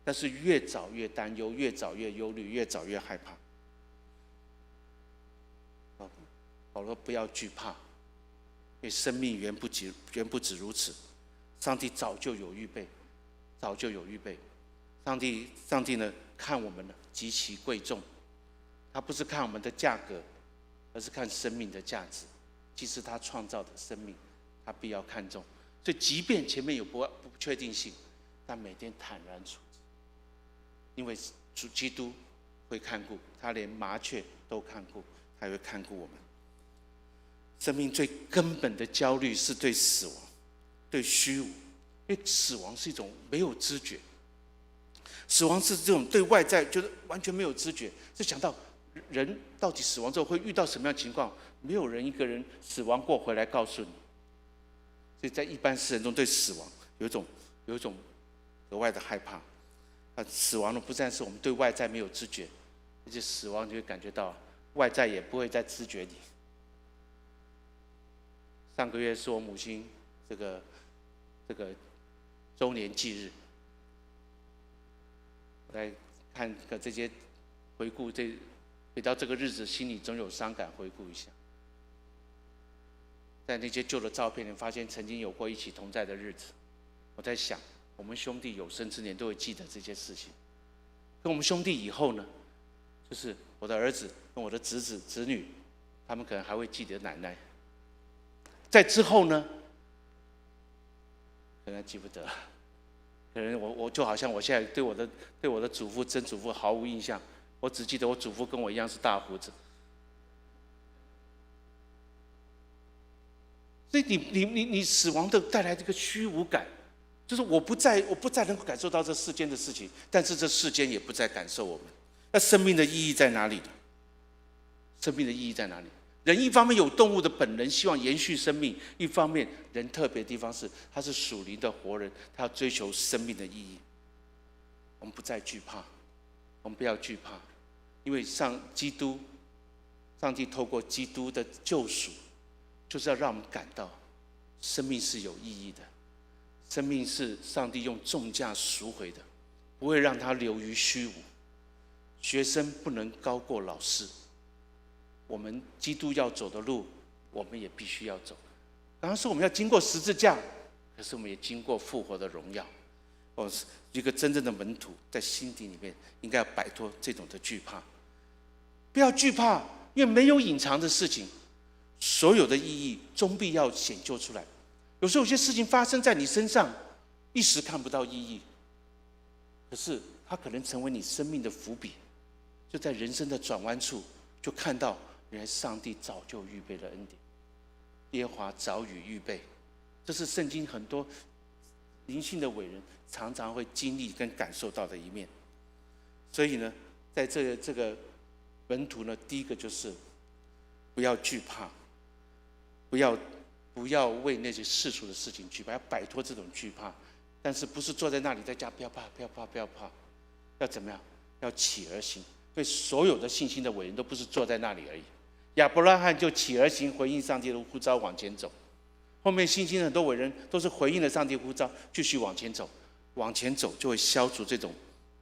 但是越找越担忧，越找越忧虑，越找越害怕。保罗不要惧怕，因为生命远不止如此。上帝早就有预备，早就有预备。上帝呢，看我们呢极其贵重，他不是看我们的价格，而是看生命的价值。既是他创造的生命，他必要看重。所以即便前面有不确定性，但每天坦然处之，因为主基督会看顾他，连麻雀都看顾，他会看顾我们。生命最根本的焦虑是对死亡，对虚无，因为死亡是一种没有知觉，死亡是这种对外在就是完全没有知觉。就想到人到底死亡之后会遇到什么样的情况，没有人一个人死亡过回来告诉你。所以在一般世人中，对死亡有一种额外的害怕。死亡的不但是我们对外在没有知觉，而且死亡就会感觉到外在也不会再知觉你。上个月是我母亲这个周年忌日，我来看个这些回顾，每到这个日子，心里总有伤感，回顾一下。在那些旧的照片里，发现曾经有过一起同在的日子。我在想，我们兄弟有生之年都会记得这些事情。跟我们兄弟以后呢，就是我的儿子跟我的侄子、侄女，他们可能还会记得奶奶。在之后呢，可能记不得，可能我就好像我现在对我的祖父、曾祖父毫无印象，我只记得我祖父跟我一样是大胡子。所以你死亡的带来这个虚无感，就是我不再能够感受到这世间的事情，但是这世间也不再感受我们。那生命的意义在哪里呢？生命的意义在哪里？人一方面有动物的本能，希望延续生命；一方面，人特别的地方是，他是属灵的活人，他要追求生命的意义。我们不再惧怕，我们不要惧怕，因为上帝透过基督的救赎，就是要让我们感到生命是有意义的，生命是上帝用重价赎回的，不会让它流于虚无。学生不能高过老师，我们基督要走的路，我们也必须要走。刚刚说我们要经过十字架，可是我们也经过复活的荣耀。一个真正的门徒在心底里面应该要摆脱这种的惧怕，不要惧怕，因为没有隐藏的事情，所有的意义终必要显就出来。有时候有些事情发生在你身上，一时看不到意义，可是它可能成为你生命的伏笔，就在人生的转弯处，就看到原来上帝早就预备了恩典，耶和华早已预备。这是圣经很多灵性的伟人常常会经历跟感受到的一面。所以呢，在这个门徒呢，第一个就是不要惧怕，不要为那些世俗的事情惧怕，要摆脱这种惧怕。但是不是坐在那里在家不要怕，不要怕，不要怕，要怎么样？要起而行。因为所有的信心的伟人都不是坐在那里而已。亚伯拉罕就起而行，回应上帝的呼召，往前走。后面信心的很多伟人都是回应了上帝呼召，继续往前走，往前走就会消除这种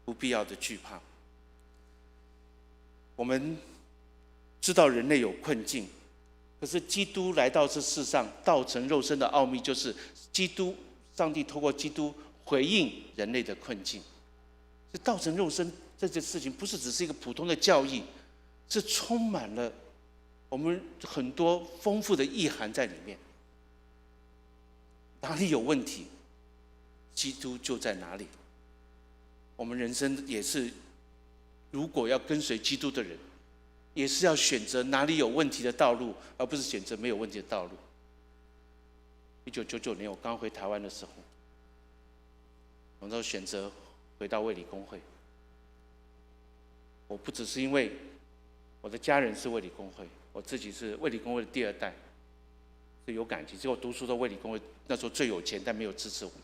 不必要的惧怕。我们知道人类有困境，可是基督来到这世上，道成肉身的奥秘就是上帝透过基督回应人类的困境。这道成肉身这件事情不是只是一个普通的教义，是充满了我们很多丰富的意涵在里面。哪里有问题，基督就在哪里。我们人生也是，如果要跟随基督的人，也是要选择哪里有问题的道路，而不是选择没有问题的道路。1999年我刚回台湾的时候，我都选择回到卫理公会。我不只是因为我的家人是卫理公会，我自己是卫理公会的第二代，是有感情。只有读书的卫理公会那时候最有钱，但没有支持我们。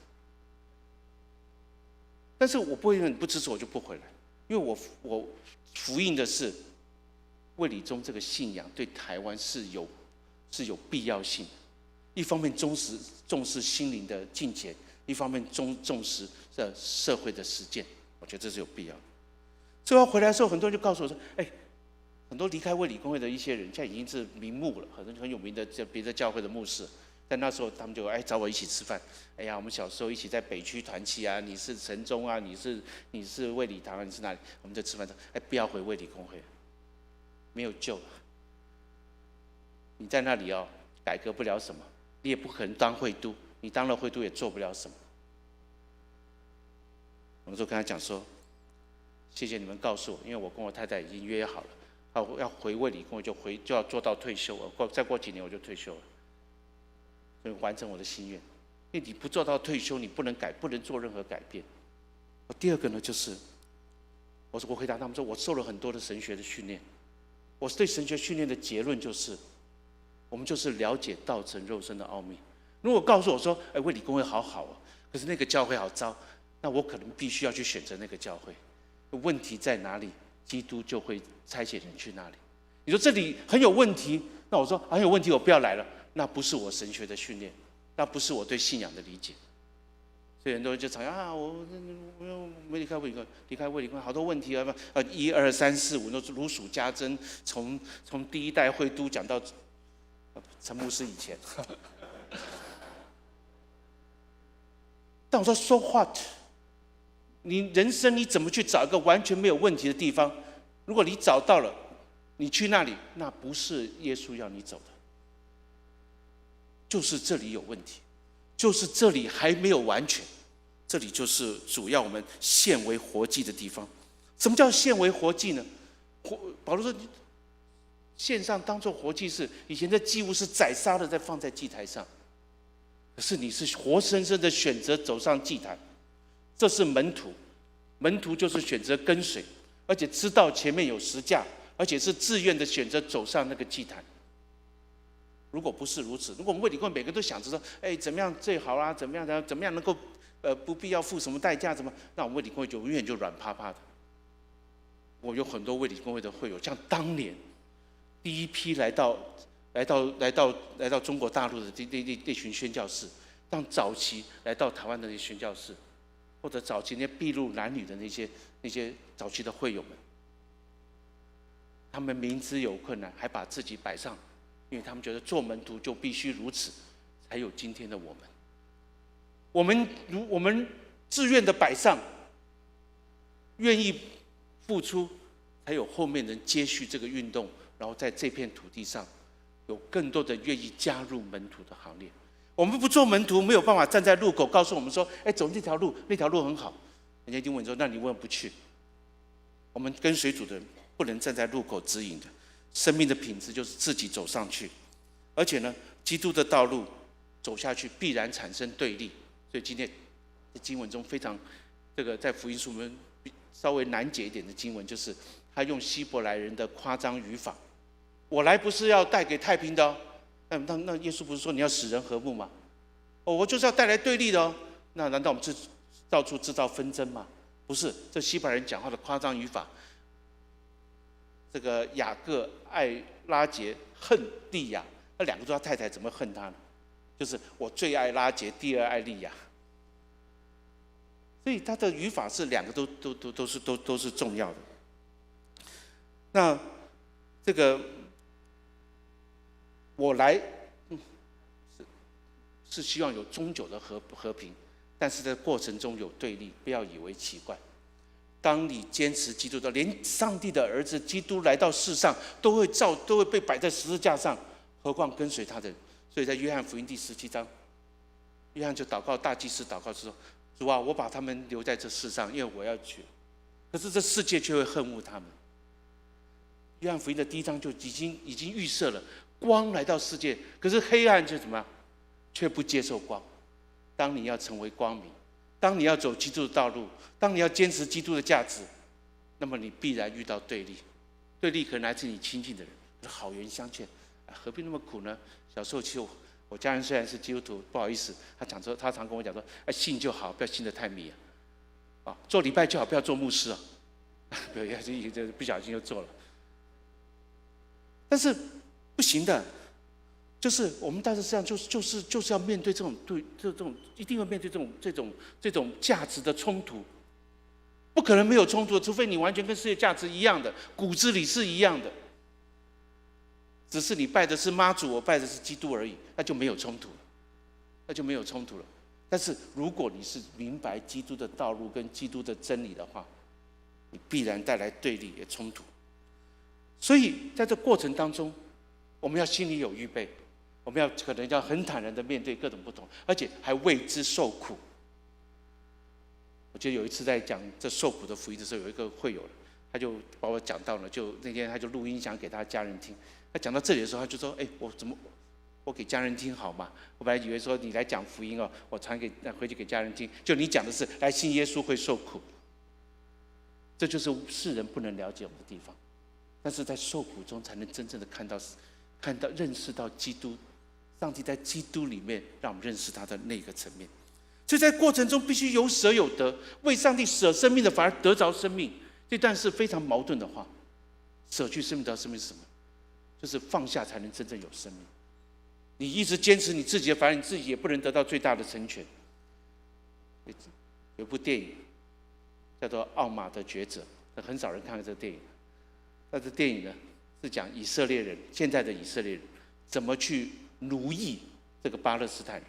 但是我不会因为你不支持我就不回来，因为我福音的是卫理中这个信仰对台湾是有必要性的。一方面重视心灵的敬虔，一方面重视社会的实践，我觉得这是有必要的。最后回来的时候，很多人就告诉我说：“很多离开卫理公会的一些人，现在已经是名牧了，很有名的别的教会的牧师。但那时候他们就找我一起吃饭。我们小时候一起在北区团契啊，你是城中啊，你是卫理堂啊，你是哪里？我们在吃饭说，不要回卫理公会，没有救了。你在那里改革不了什么，你也不可能当会督，你当了会督也做不了什么。我们就跟他讲说，谢谢你们告诉我，因为我跟我太太已经约好了，要回卫理公会就要做到退休了，再过几年我就退休了，所以完成我的心愿。因为你不做到退休，你不能做任何改变。第二个呢，就是我回答他们说，我受了很多的神学的训练，我对神学训练的结论就是，我们就是了解道成肉身的奥秘。如果告诉我说，卫理公会好可是那个教会好糟，那我可能必须要去选择那个教会。问题在哪里，基督就会差遣人去那里。你说这里很有问题，那我说很有问题，我不要来了。那不是我神学的训练，那不是我对信仰的理解。所以很多人就吵啊，我没离开卫理公，离开卫理公好多问题啊，1、2、3、4、5都如数家珍，从第一代会督讲到陈牧师以前。但我说 so what？ 你人生你怎么去找一个完全没有问题的地方？如果你找到了，你去那里，那不是耶稣要你走的，就是这里有问题，就是这里还没有完全，这里就是主要我们献为活祭的地方。什么叫献为活祭呢？保罗说，献上当作活祭是以前的祭物是宰杀的，再放在祭台上，可是你是活生生的选择走上祭坛，这是门徒。门徒就是选择跟随，而且知道前面有十架，而且是自愿的选择走上那个祭坛。如果不是如此，如果我们卫理公每个都想着说，怎么样最好啦，怎么样能够不必要付什么代价，怎么，那我们卫理公会就永远就软趴趴的。我有很多卫理公会的会友，像当年第一批来到中国大陆的那群宣教士，像早期来到台湾的那些宣教士，或者早期那些筚路蓝缕的那些早期的会友们，他们明知有困难，还把自己摆上，因为他们觉得做门徒就必须如此，才有今天的我们。我们自愿的摆上，愿意付出，才有后面人接续这个运动，然后在这片土地上，有更多的愿意加入门徒的行列。我们不做门徒，没有办法站在路口告诉我们说，走这条路，那条路很好。人家一定问说，那你为什么不去？我们跟随主的人不能站在路口指引的，生命的品质就是自己走上去。而且呢，基督的道路走下去必然产生对立。所以今天经文中非常在福音书里面稍微难解一点的经文，就是他用希伯来人的夸张语法。我来不是要带给太平的哦，那耶稣不是说你要使人和睦吗？我就是要带来对立的哦。那难道我们到处制造纷争吗？不是，这希伯来人讲话的夸张语法。这个雅各爱拉结，恨利亚，那两个都他太太，怎么恨他呢？就是我最爱拉结，第二爱利亚。所以他的语法是两个都是重要的。那这个我来是希望有终久的和平，但是在过程中有对立，不要以为奇怪。当你坚持基督的，连上帝的儿子基督来到世上都会被摆在十字架上，何况跟随他的人。所以在约翰福音第17章，约翰就祷告，大祭司祷告说：“主啊，我把他们留在这世上，因为我要去。可是这世界却会恨恶他们。”约翰福音的1章就已经预设了，光来到世界，可是黑暗却怎么样？却不接受光。当你要成为光明，当你要走基督的道路，当你要坚持基督的价值，那么你必然遇到对立。对立可能来自你亲近的人，好言相劝，何必那么苦呢？小时候其实我家人虽然是基督徒，不好意思，他常跟我讲说，信就好，不要信得太迷啊，做礼拜就好，不要做牧师啊，不小心就做了。但是不行的，就是我们在这世上就是要面对这种一定要面对这种价值的冲突，不可能没有冲突，除非你完全跟世界价值一样的，骨子里是一样的。只是你拜的是妈祖，我拜的是基督而已，那就没有冲突了。但是如果你是明白基督的道路跟基督的真理的话，你必然带来对立也冲突。所以在这过程当中，我们要心里有预备，我们可能要很坦然的面对各种不同，而且还为之受苦。我记得有一次在讲这受苦的福音的时候，有一个会友，他就把我讲到了，就那天他就录音响给他家人听。他讲到这里的时候，他就说：“我给家人听好吗？我本来以为说你来讲福音哦，我回去给家人听。就你讲的是来信耶稣会受苦，这就是世人不能了解我们的地方。但是在受苦中，才能真正的看到、认识到基督，上帝在基督里面让我们认识他的那个层面。所以在过程中必须有舍有得，为上帝舍生命的反而得着生命。这段是非常矛盾的话。舍去生命得到生命是什么？就是放下才能真正有生命。你一直坚持你自己的，反而你自己也不能得到最大的成全。有一部电影叫做《奥马的抉择》，很少人看过这个电影。但这电影呢，是讲以色列人，现在的以色列人怎么去奴役这个巴勒斯坦人。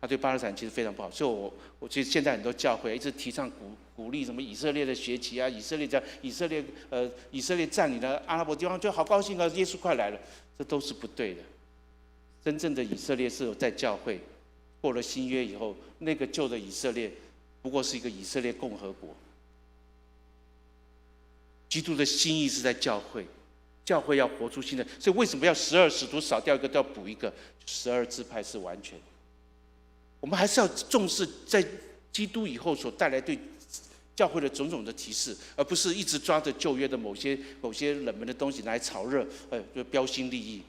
他对巴勒斯坦其实非常不好，所以我觉得现在很多教会一直提倡鼓励什么以色列的学习啊，以色列占领了阿拉伯地方就好高兴啊，耶稣快来了，这都是不对的。真正的以色列是有在教会过了新约以后，那个旧的以色列不过是一个以色列共和国。基督的心意是在教会，教会要活出新的，所以为什么要12使徒少掉一个都要补一个？12支派是完全。我们还是要重视在基督以后所带来对教会的种种的提示，而不是一直抓着旧约的某些冷门的东西来炒热，就标新立异，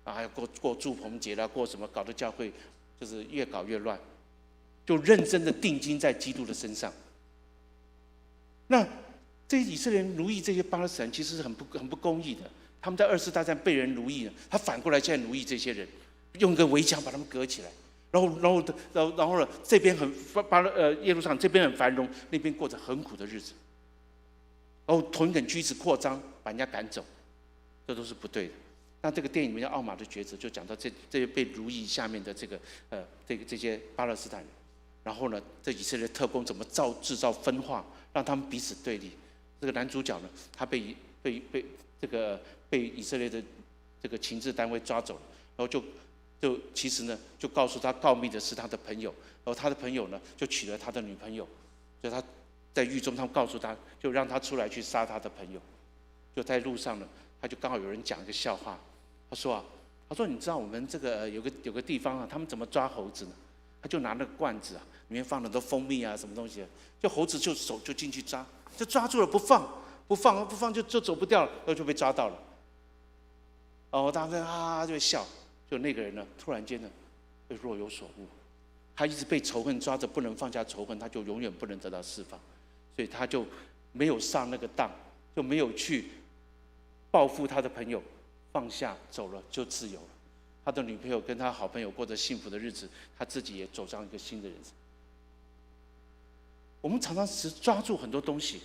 还要过祝棚节啦，过什么，搞得教会就是越搞越乱。就认真的定睛在基督的身上。那这些以色列人奴役这些巴勒斯坦，其实是很不公义的。他们在2次大战被人奴役呢，他反过来现在奴役这些人，用个围墙把他们隔起来。然后呢，这边耶路撒冷这边很繁荣，那边过着很苦的日子。然后同等居子扩张，把人家赶走，这都是不对的。那这个电影里面叫《奥马的抉择》，就讲到这些被奴役下面的这些巴勒斯坦人，然后呢，这以色列特工怎么制造分化，让他们彼此对立。这个男主角呢，他被以色列的这个情治单位抓走了，然后就其实呢，就告诉他告密的是他的朋友，然后他的朋友呢就娶了他的女朋友，所以他在狱中，他们告诉他，就让他出来去杀他的朋友。就在路上呢，他就刚好有人讲一个笑话，他说你知道我们这个有个地方啊，他们怎么抓猴子呢？他就拿那个罐子啊，里面放了很多蜂蜜啊，什么东西，就猴子就手就进去抓，就抓住了不放就走不掉了，然后就被抓到了。然后大家就会笑。就那个人呢，突然间呢，会若有所悟。他一直被仇恨抓着，不能放下仇恨，他就永远不能得到释放，所以他就没有上那个当，就没有去报复他的朋友，放下走了就自由了。他的女朋友跟他好朋友过着幸福的日子，他自己也走上一个新的人生。我们常常只抓住很多东西，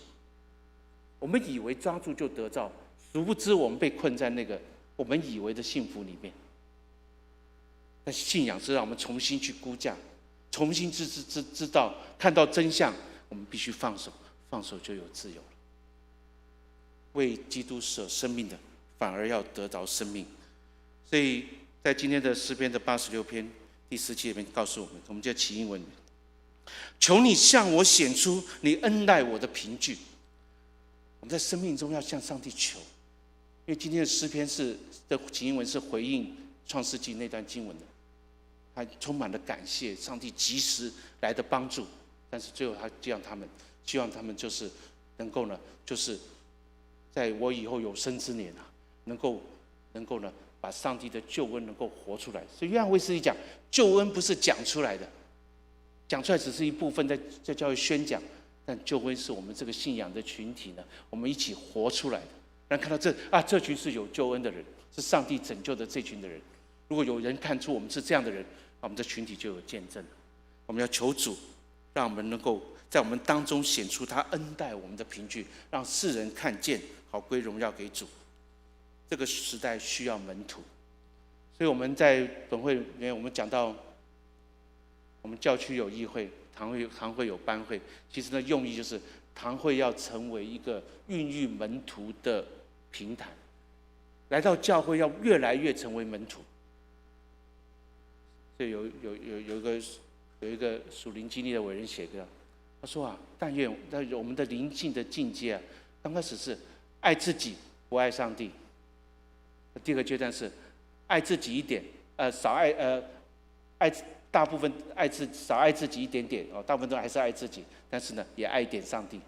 我们以为抓住就得到，殊不知我们被困在那个我们以为的幸福里面。但信仰是让我们重新去估价，重新知道看到真相，我们必须放手，放手就有自由了。为基督舍生命的，反而要得着生命。所以在今天的诗篇的86篇第17里面告诉我们就起英文：求你向我显出你恩待我的凭据。我们在生命中要向上帝求，因为今天的诗篇的起英文是回应创世纪那段经文的。他充满了感谢上帝及时来的帮助，但是最后他希望他们就是能够呢，就是在我以后有生之年啊，能够呢，把上帝的救恩能够活出来。所以约翰卫斯理讲，救恩不是讲出来的，讲出来只是一部分在教会宣讲，但救恩是我们这个信仰的群体呢，我们一起活出来的，让看到这群是有救恩的人，是上帝拯救的这群的人。如果有人看出我们是这样的人，我们的群体就有见证了。我们要求主，让我们能够在我们当中显出他恩待我们的凭据，让世人看见，好归荣耀给主。这个时代需要门徒，所以我们在本会里面，我们讲到，我们教区有议会，堂会有班会，其实呢，用意就是堂会要成为一个孕育门徒的平台，来到教会要越来越成为门徒。所以有一个属灵经历的伟人写歌，他说但愿我们的灵性的境界啊，刚开始是爱自己不爱上帝，第二个阶段是爱自己一点，少爱大部分少爱自己一点点大部分都还是爱自己，但是呢也爱一点上帝。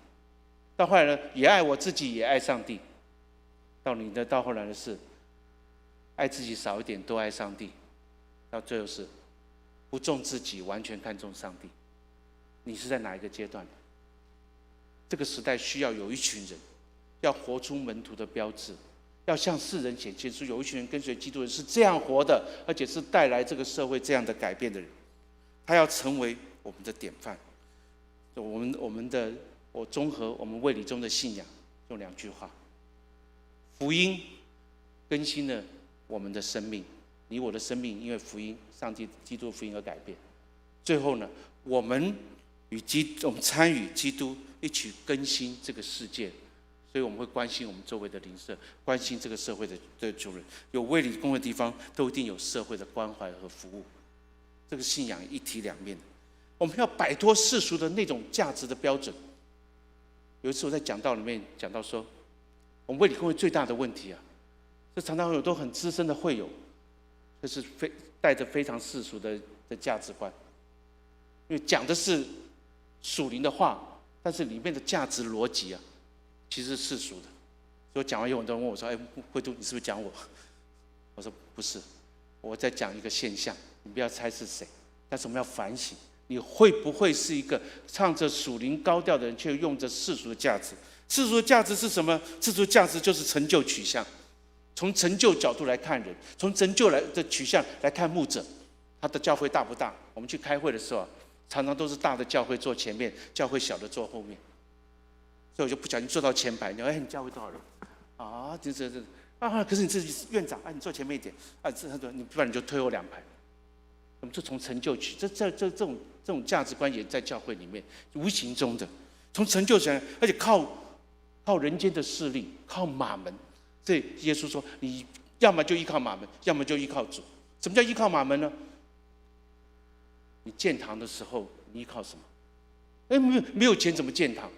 到后来呢，也爱我自己，也爱上帝。到后来的是爱自己少一点，多爱上帝。到最后是不重自己，完全看重上帝。你是在哪一个阶段？这个时代需要有一群人，要活出门徒的标志，要向世人显现出有一群人跟随基督的人是这样活的，而且是带来这个社会这样的改变的人。他要成为我们的典范。我综合我们卫理中的信仰，用2句话：福音更新了我们的生命，你我的生命因为福音，上帝基督福音而改变。最后呢，我们参与基督一起更新这个世界，所以我们会关心我们周围的邻舍，关心这个社会的主人。有卫理公的地方，都一定有社会的关怀和服务。这个信仰一体两面，我们要摆脱世俗的那种价值的标准。有一次我在讲道里面讲到说，我们卫理公会最大的问题啊，是常常有都很资深的会友，就是带着非常世俗的价值观，因为讲的是属灵的话，但是里面的价值逻辑啊，其实是世俗的。所以讲完以后，很多人问我说：“哎，慧都，你是不是讲我？”我说：“不是，我在讲一个现象，你不要猜是谁，但是我们要反省。”你会不会是一个唱着属灵高调的人，却用着世俗的价值？世俗的价值是什么？世俗的价值就是成就取向。从成就角度来看人，从成就的取向来看牧者，他的教会大不大？我们去开会的时候，常常都是大的教会坐前面，教会小的坐后面。所以我就不小心坐到前排，你教会多少人？啊，这啊，可是你这是院长，啊，你坐前面一点，啊，你不然你就推我2排。我们就从成就取，这种价值观也在教会里面无形中的从成就起来，而且靠人间的势力，靠马门。所以耶稣说，你要么就依靠马门，要么就依靠主。什么叫依靠马门呢？你建堂的时候，你依靠什么？哎，没有钱怎么建堂？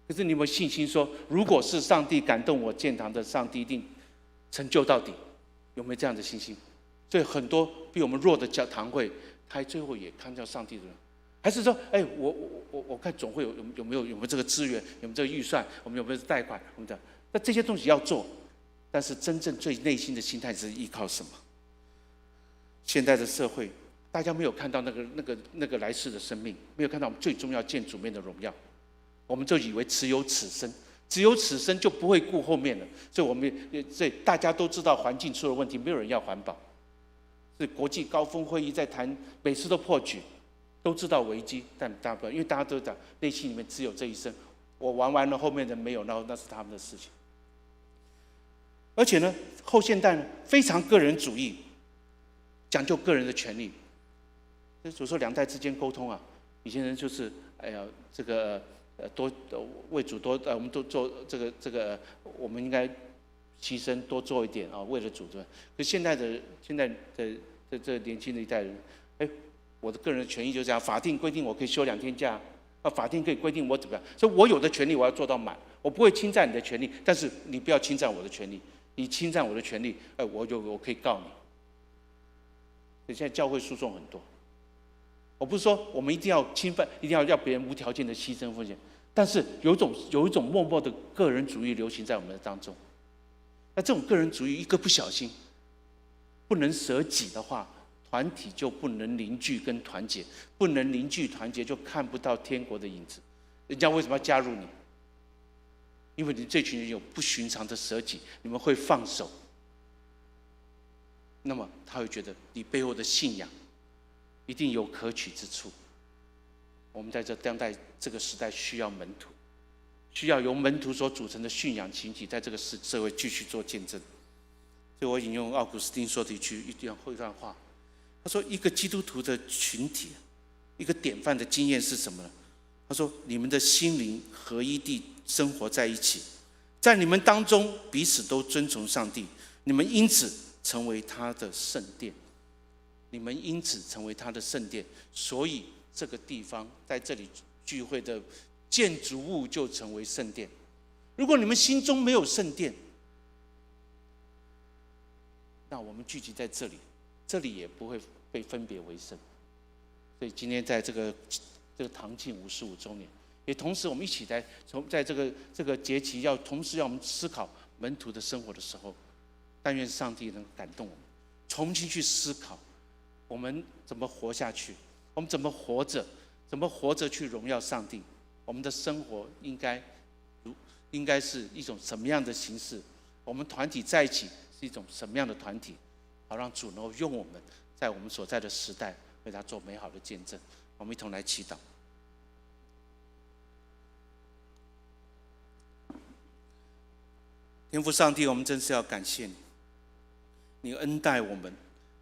可是你有没有信心说，如果是上帝感动我建堂的，上帝一定成就到底？有没有这样的信心？所以很多比我们弱的堂会，他最后也看到上帝的人，还是说，哎，我看总会有没有这个资源，有没有这个预算，我们有没有贷款，我们讲，那这些东西要做，但是真正最内心的心态是依靠什么？现在的社会，大家没有看到那个来世的生命，没有看到我们最重要见主面的荣耀，我们就以为只有此生。只有此生就不会顾后面了，所以大家都知道环境出了问题，没有人要环保。是国际高峰会议在谈，每次都破局，都知道危机，但大家不，因为大家都讲内心里面只有这一生，我玩完了，后面的没有，那是他们的事情。而且呢，后现代呢非常个人主义，讲究个人的权利。所以说2代之间沟通啊，以前人就是哎呀这个多为主多我们都做这个我们应该牺牲多做一点啊，为了主对。可是现在的这年轻的一代人，哎，我的个人的权益就这样，法定规定我可以休2天假，法定可以规定我怎么样，所以我有的权利我要做到满，我不会侵占你的权利，但是你不要侵占我的权利，你侵占我的权利，我可以告你。所以现在教会诉讼很多，我不是说我们一定要侵犯，一定要别人无条件的牺牲奉献，但是有一种默默的个人主义流行在我们的当中。那这种个人主义一个不小心，不能舍己的话，团体就不能凝聚跟团结，不能凝聚团结就看不到天国的影子。人家为什么要加入你？因为你这群人有不寻常的舍己，你们会放手，那么他会觉得你背后的信仰一定有可取之处。我们在当代这个时代需要门徒，需要由门徒所组成的信仰群体，在这个社会继续做见证。所以我引用奥古斯丁说的一段话，他说：“一个基督徒的群体，一个典范的经验是什么呢？他说：你们的心灵合一地生活在一起，在你们当中彼此都尊崇上帝，你们因此成为他的圣殿。你们因此成为他的圣殿，所以这个地方在这里聚会的建筑物就成为圣殿。如果你们心中没有圣殿，那我们聚集在这里，这里也不会被分别为圣。所以今天在这个堂庆55周年，也同时我们一起在这个节期同时要我们思考门徒的生活的时候，但愿上帝能感动我们，重新去思考我们怎么活下去，我们怎么活着去荣耀上帝，我们的生活应该是一种什么样的形式，我们团体在一起是一种什么样的团体，好让主能够用我们在我们所在的时代为他做美好的见证。我们一同来祈祷。天父上帝，我们真是要感谢你，你恩待我们，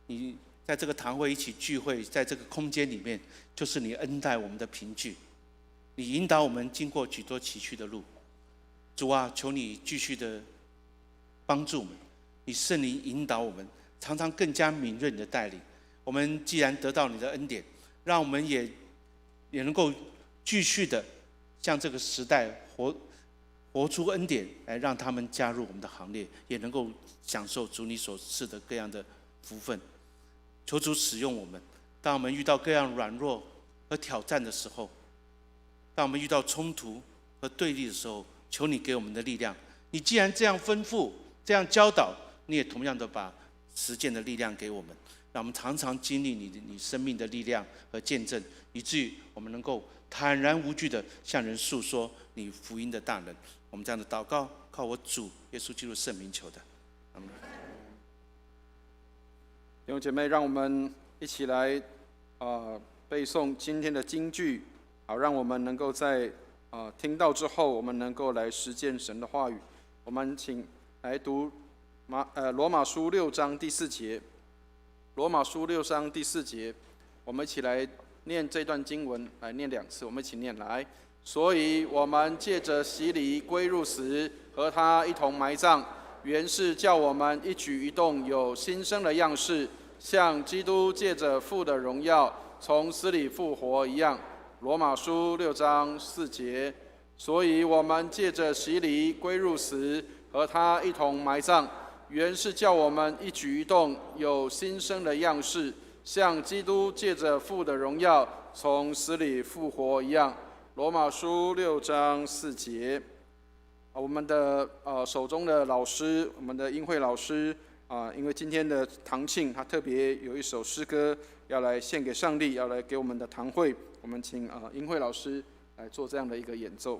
你在这个堂会一起聚会，在这个空间里面，就是你恩待我们的凭据，你引导我们经过许多崎岖的路。主啊，求你继续的帮助我们，你圣灵引导我们，常常更加敏锐你的带领。我们既然得到你的恩典，让我们也能够继续的向这个时代活出恩典，来让他们加入我们的行列，也能够享受主你所赐的各样的福分。求主使用我们，当我们遇到各样软弱和挑战的时候，当我们遇到冲突和对立的时候，求你给我们的力量。你既然这样吩咐，这样教导，你也同样的把实践的力量给我们，让我们常常经历你生命的力量和见证，以至于我们能够坦然无惧的向人诉说你福音的大能。我们这样的祷告，靠我主耶稣基督圣名求的，阿们。弟兄姐妹，让我们一起来背诵今天的经句，好，让我们能够在听到之后，我们能够来实践神的话语。我们请来读罗马书6章第4节。罗马书6章第4节，我们一起来念这段经文，来念2次，我们一起念来。所以我们借着洗礼归入死，和他一同埋葬，原是叫我们一举一动有新生的样式，像基督借着父的荣耀从死里复活一样。罗马书6章4节，所以我们借着洗礼归入死，和他一同埋葬，原是叫我们一举一动有新生的样式，像基督借着父的荣耀从死里复活一样。罗马书6章4节。我们的手中的老师，我们的英慧老师因为今天的堂庆，他特别有一首诗歌要来献给上帝，要来给我们的堂会。我们请英慧老师来做这样的一个演奏。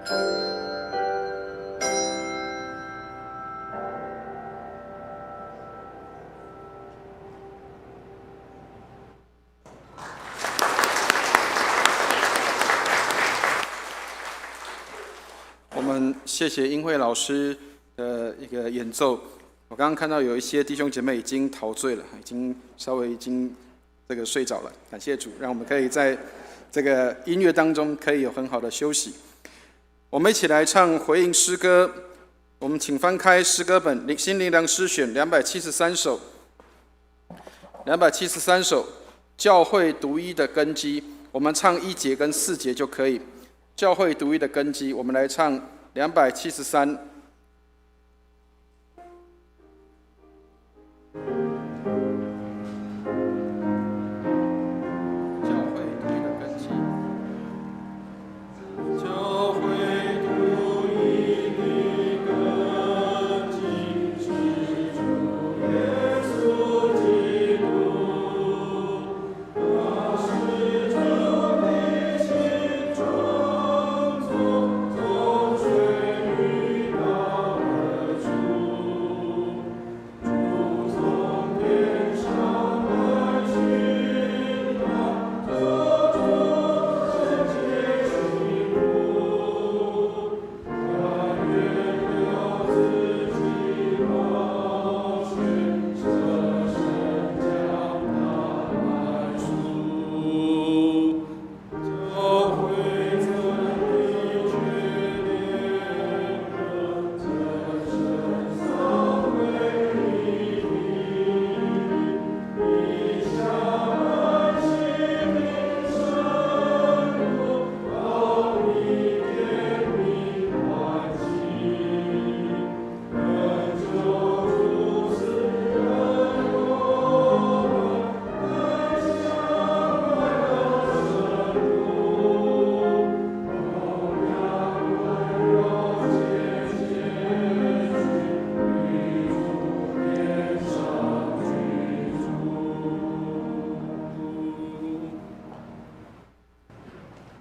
我们谢谢英慧老师的一个演奏。我刚刚看到有一些弟兄姐妹已经陶醉了，已经稍微睡着了。感谢主，让我们可以在这个音乐当中可以有很好的休息。我们一起来唱回应诗歌。我们请翻开诗歌本《新灵粮诗选》273首，273首教会独一的根基。我们唱1节跟4节就可以。教会独一的根基，我们来唱273。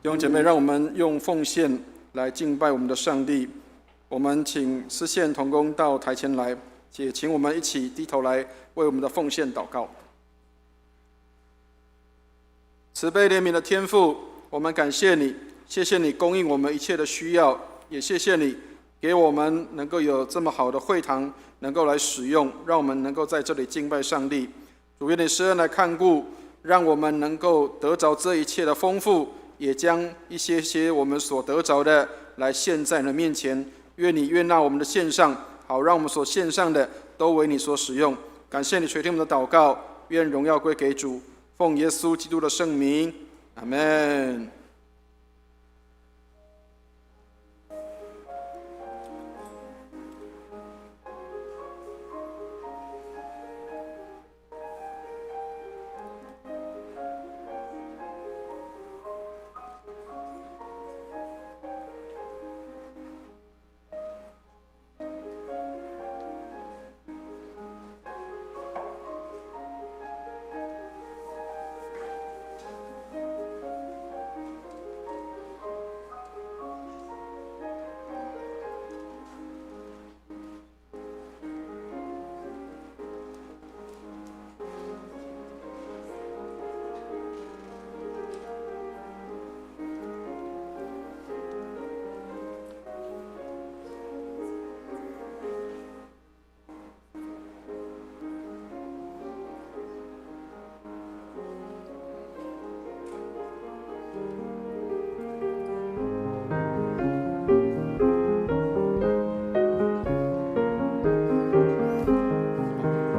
弟兄姐妹，让我们用奉献来敬拜我们的上帝。我们请司献同工到台前来，也请我们一起低头来为我们的奉献祷告。慈悲怜悯的天父，我们感谢你，谢谢你供应我们一切的需要，也谢谢你给我们能够有这么好的会堂，能够来使用，让我们能够在这里敬拜上帝。主，愿你施恩来看顾，让我们能够得着这一切的丰富，也将一些我们所得着的来献在你的面前。愿你悦纳我们的献上，好让我们所献上的都为你所使用。感谢你垂听我们的祷告，愿荣耀归给主，奉耶稣基督的圣名，阿们。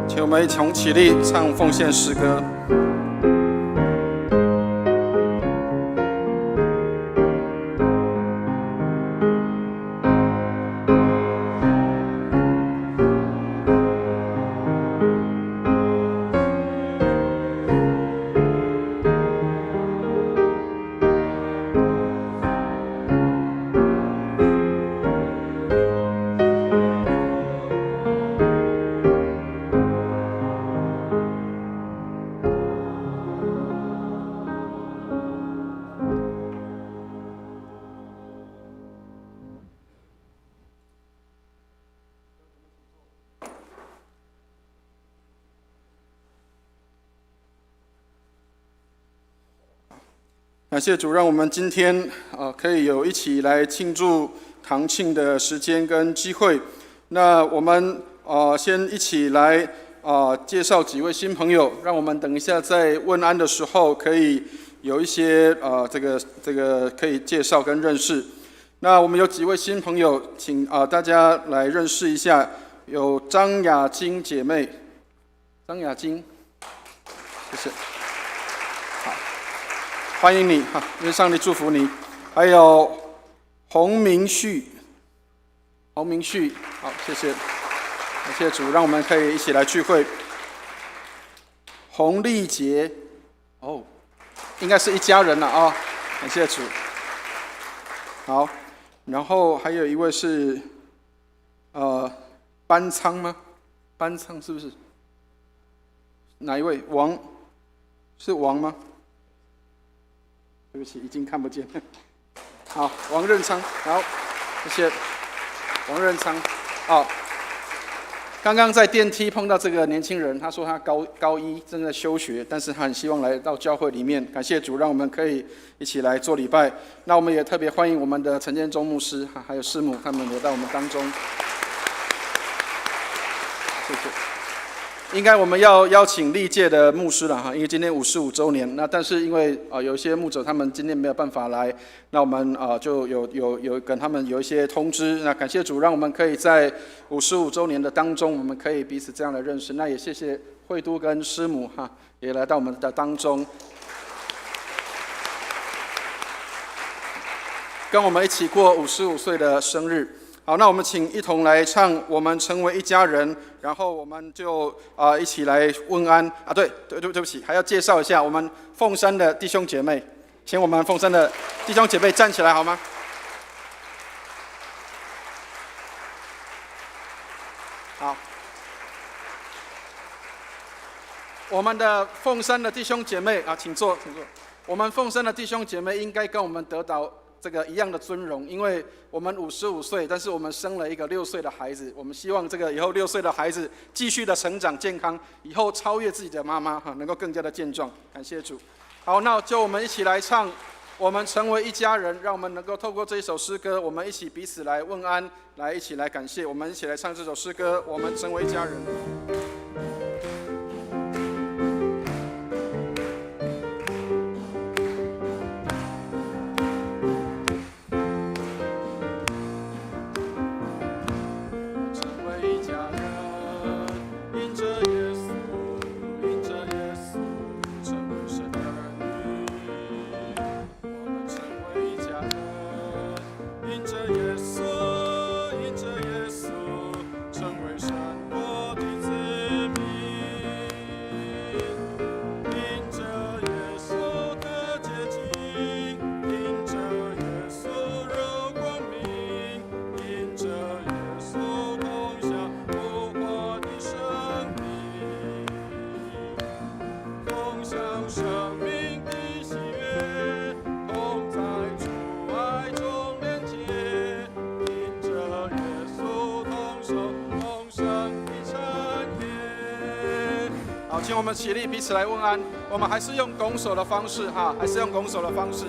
请我们一同起立唱奉献诗歌。感谢主，让我们今天可以有一起来庆祝堂庆的时间跟机会。那我们先一起来介绍几位新朋友，让我们等一下在问安的时候可以有一些这个可以介绍跟认识。那我们有几位新朋友，请大家来认识一下。有张雅晶姐妹，张雅晶，谢谢。好，欢迎你哈，愿上帝祝福你。还有洪明旭，好，谢谢，感谢主，让我们可以一起来聚会。洪丽杰，应该是一家人了啊，感谢主。好，然后还有一位是班仓吗？班仓是不是？哪一位？王？是王吗？对不起，已经看不见。好，王任昌，好，谢谢。王任昌，刚刚在电梯碰到这个年轻人，他说他高一正在休学，但是他很希望来到教会里面。感谢主，让我们可以一起来做礼拜。那我们也特别欢迎我们的陈建中牧师还有师母，他们也到我们当中。谢谢。应该我们要邀请历届的牧师了哈，因为今天55周年。那但是因为有一些牧者他们今天没有办法来，那我们就有跟他们有一些通知。那感谢主，让我们可以在55周年的当中，我们可以彼此这样的认识。那也谢谢慧都跟师母哈，也来到我们的当中，跟我们一起过55岁的生日。好，那我们请一同来唱《我们成为一家人》，然后我们就一起来问安啊！对不起，还要介绍一下我们凤山的弟兄姐妹，请我们凤山的弟兄姐妹站起来好吗？好，我们的凤山的弟兄姐妹请坐。我们凤山的弟兄姐妹应该跟我们得到这个一样的尊荣，因为我们55岁，但是我们生了一个6岁的孩子。我们希望这个以后6岁的孩子继续的成长健康，以后超越自己的妈妈能够更加的健壮。感谢主。好，那就我们一起来唱《我们成为一家人》，让我们能够透过这一首诗歌，我们一起彼此来问安，来一起来感谢。我们一起来唱这首诗歌《我们成为一家人》。请我们起立，彼此来问安。我们还是用拱手的方式还是用拱手的方式。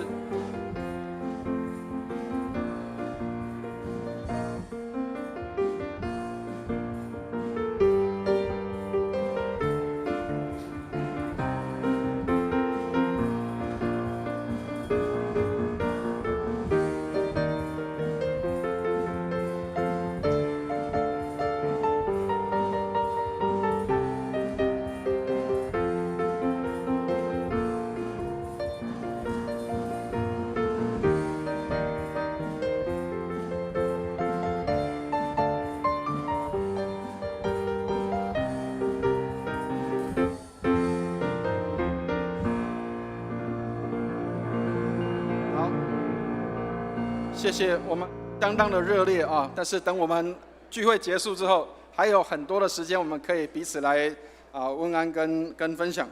谢谢，我们相当的热烈但是等我们聚会结束之后，还有很多的时间，我们可以彼此来问安跟分享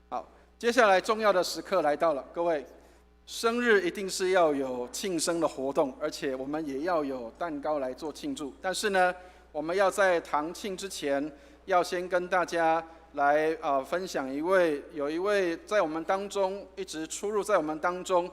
好，接下来重要的时刻来到了，各位，生日一定是要有庆生的活动，而且我们也要有蛋糕来做庆祝。但是呢，我们要在堂庆之前，要先跟大家来分享有一位在我们当中一直出入在我们当中，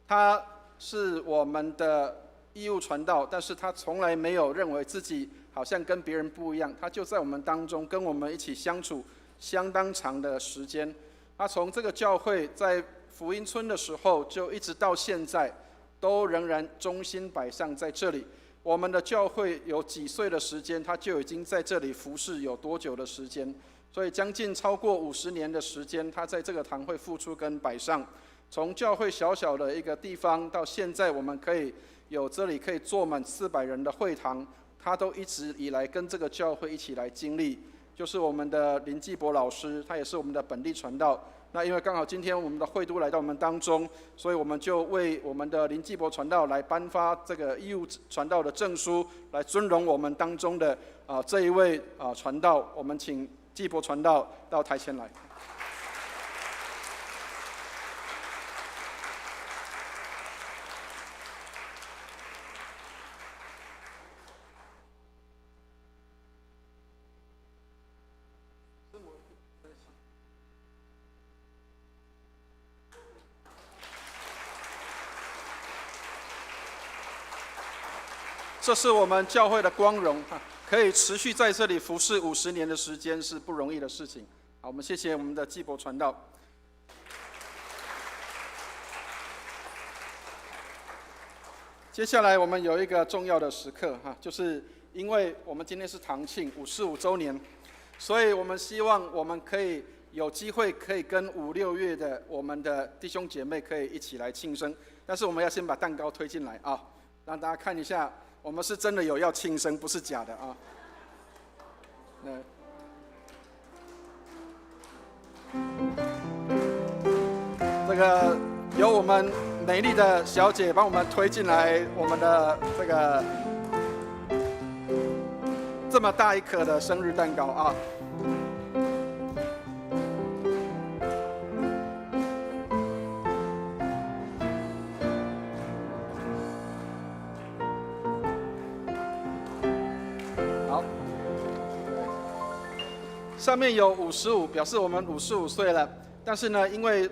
他是我们的义务传道，但是他从来没有认为自己好像跟别人不一样，他就在我们当中跟我们一起相处相当长的时间。他从这个教会在福音村的时候就一直到现在，都仍然忠心摆上在这里。我们的教会有几岁的时间，他就已经在这里服侍有多久的时间，所以将近超过50年的时间，他在这个堂会付出跟摆上。从教会小小的一个地方，到现在我们可以有这里可以坐满400人的会堂，他都一直以来跟这个教会一起来经历。就是我们的林继博老师，他也是我们的本地传道。那因为刚好今天我们的会督来到我们当中，所以我们就为我们的林继博传道来颁发这个义务传道的证书，来尊荣我们当中的这一位传道。我们请继博传道到台前来。这是我们教会的光荣，可以持续在这里服侍50年的时间是不容易的事情。好，我们谢谢我们的继博传道。接下来我们有一个重要的时刻，就是因为我们今天是堂庆55周年，所以我们希望我们可以有机会可以跟5、6月的我们的弟兄姐妹可以一起来庆生，但是我们要先把蛋糕推进来啊，让大家看一下。我们是真的有要庆生，不是假的啊。这个由我们美丽的小姐帮我们推进来我们的这个这么大一颗的生日蛋糕啊。上面有55，表示我们55岁了。但是呢，因为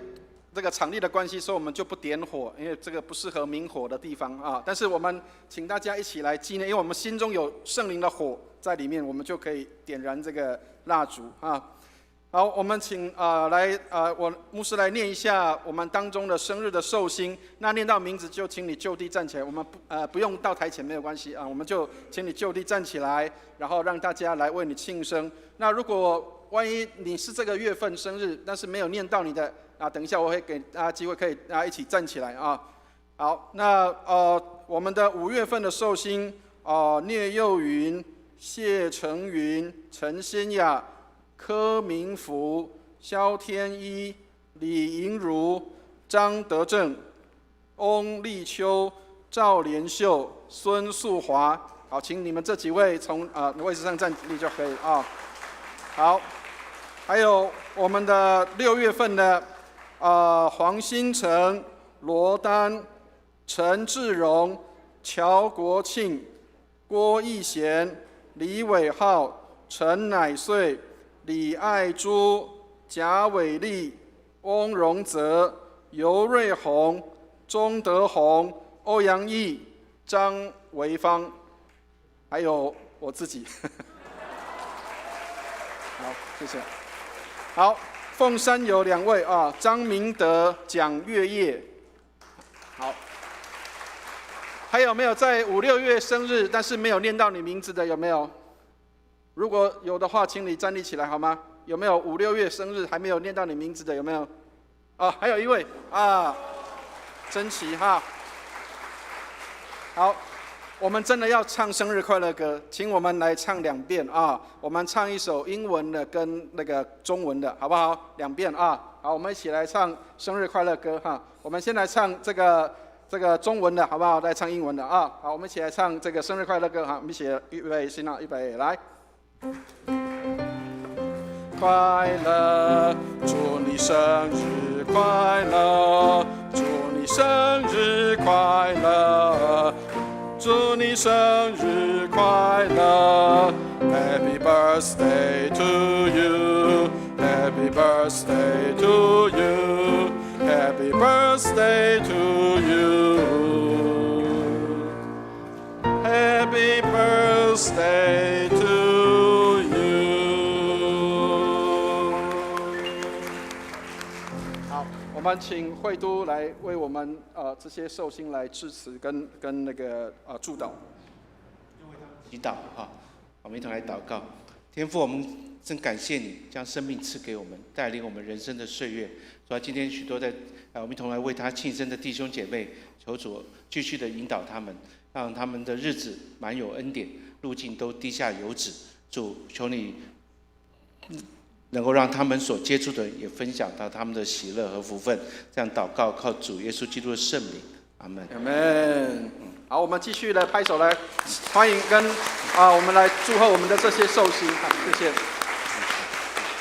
这个场地的关系，所以我们就不点火，因为这个不适合明火的地方啊。但是我们请大家一起来纪念，因为我们心中有圣灵的火在里面，我们就可以点燃这个蜡烛啊。好，我们请我牧师来念一下我们当中的生日的寿星。那念到名字就请你就地站起来，我们不用到台前没有关系啊，我们就请你就地站起来，然后让大家来为你庆生。那如果万一你是这个月份生日，但是没有念到你的等一下我会给大家机会可以一起站起来啊。好，那我们的5月份的寿星聂佑云、谢成云、陈先雅、柯明福、萧天一、李莹如、张德正、翁立秋、赵连秀、孙素华。好，请你们这几位从位置上站立就可以啊。好，还有我们的6月份的黄新成、罗丹、陈志荣、乔国庆、郭义贤、李伟浩、陈乃穗、李爱珠、贾伟丽、翁荣泽、尤瑞红、钟德宏、欧阳毅、张维芳，还有我自己。好，谢谢。好，凤山有2位啊，张明德、蒋月叶。好，还有没有在5、6月生日但是没有念到你名字的？有没有？如果有的话，请你站立起来好吗？有没有5、6月生日还没有念到你名字的？有没有？还有1位啊，珍奇哈。好。我们真的要唱生日快乐歌，请我们来唱2遍啊！我们唱一首英文的跟那个中文的，好不好？2遍啊！好，我们一起来唱生日快乐歌哈！我们先来唱这个中文的，好不好？再唱英文的啊！好，我们一起来唱这个生日快乐歌哈！我们一起预备，心啊，预备，来！快乐，祝你生日快乐，祝你生日快乐。祝你生日快乐 ，Happy birthday to you, Happy birthday to you. Happy birthday to you. Happy birthday to you. 好，我们请慧都来为我们这些寿星来致辞跟那个祝祷。祈祷哈，我们一同来祷告。天父，我们真感谢你将生命赐给我们，带领我们人生的岁月。主要今天许多我们一同来为他庆生的弟兄姐妹，求主继续的引导他们，让他们的日子满有恩典，路径都滴下油脂。主，求你能够让他们所接触的人也分享到他们的喜乐和福分。这样祷告，靠主耶稣基督的圣名，阿门。阿门。好，我们继续来拍手来欢迎我们来祝贺我们的这些寿星，谢谢。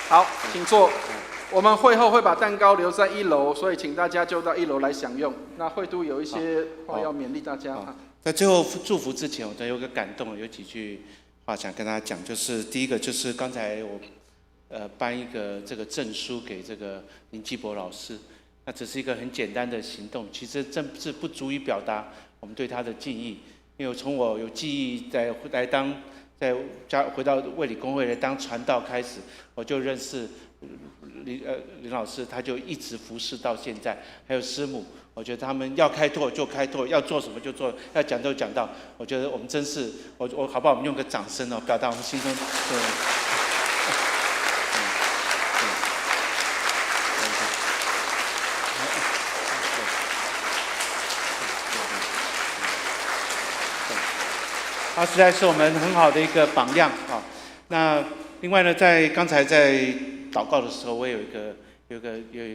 好，请坐。我们会后会把蛋糕留在1楼，所以请大家就到1楼来享用。那慧都有一些话要勉励大家。在最后祝福之前，我有个感动，有几句话想跟大家讲。就是第一个，就是刚才我颁一个这个证书给这个林继博老师，那只是一个很简单的行动，其实真是不足以表达我们对他的敬意。因为从我有记忆回到卫理公会来当传道开始，我就认识林老师，他就一直服侍到现在。还有师母，我觉得他们要开拓就开拓，要做什么就做，要讲就讲到。我觉得我们真是我好不好？我们用个掌声表达我们心中他实在是我们很好的一个榜样啊。那另外呢，刚才在祷告的时候，我有一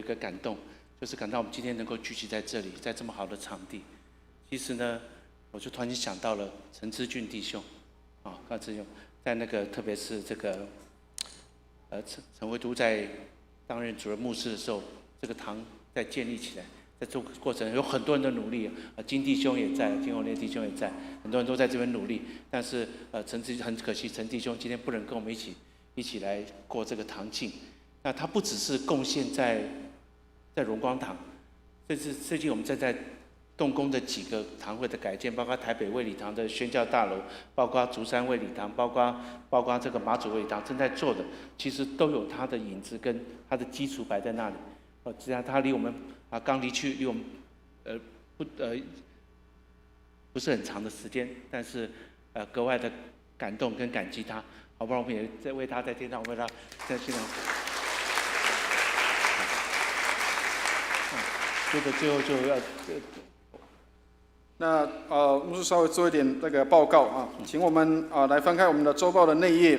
个感动，就是感到我们今天能够聚集在这里，在这么好的场地。其实呢，我就突然间想到了陈之俊弟兄啊，陈之俊在那个特别是这个陈慧都在担任主任牧师的时候，这个堂在建立起来。在这个过程有很多人的努力金弟兄也在，金宏烈弟兄也在，很多人都在这边努力。但是很可惜，陈弟兄今天不能跟我们一起来过这个堂庆。那他不只是贡献在荣光堂，甚至最近我们正在动工的几个堂会的改建，包括台北卫理堂的宣教大楼，包括竹山卫理堂，包括这个马祖卫理堂正在做的，其实都有他的影子跟他的基础摆在那里。只要他离我们刚离去，离我们不是很长的时间，但是格外的感动跟感激他，好不好？我们也在为他在天上为他在天上。接着最后就要那牧师稍微做一点那个报告请我们来翻开我们的周报的内页，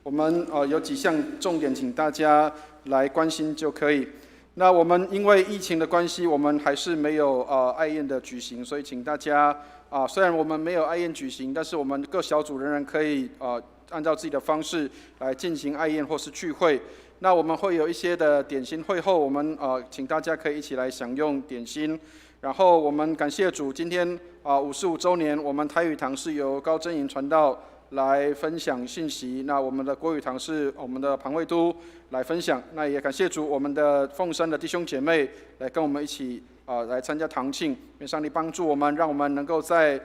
我们有几项重点，请大家来关心就可以。那我们因为疫情的关系，我们还是没有爱宴的举行，所以请大家虽然我们没有爱宴举行，但是我们各小组仍然可以按照自己的方式来进行爱宴或是聚会。那我们会有一些的点心，会后我们请大家可以一起来享用点心。然后我们感谢主，今天55周年，我们台语堂是由高真营传道来分享信息，那我们的国语堂是我们的庞慧都来分享。那也感谢主，我们的凤山的弟兄姐妹来跟我们一起来参加堂庆，愿上帝帮助我们，让我们能够在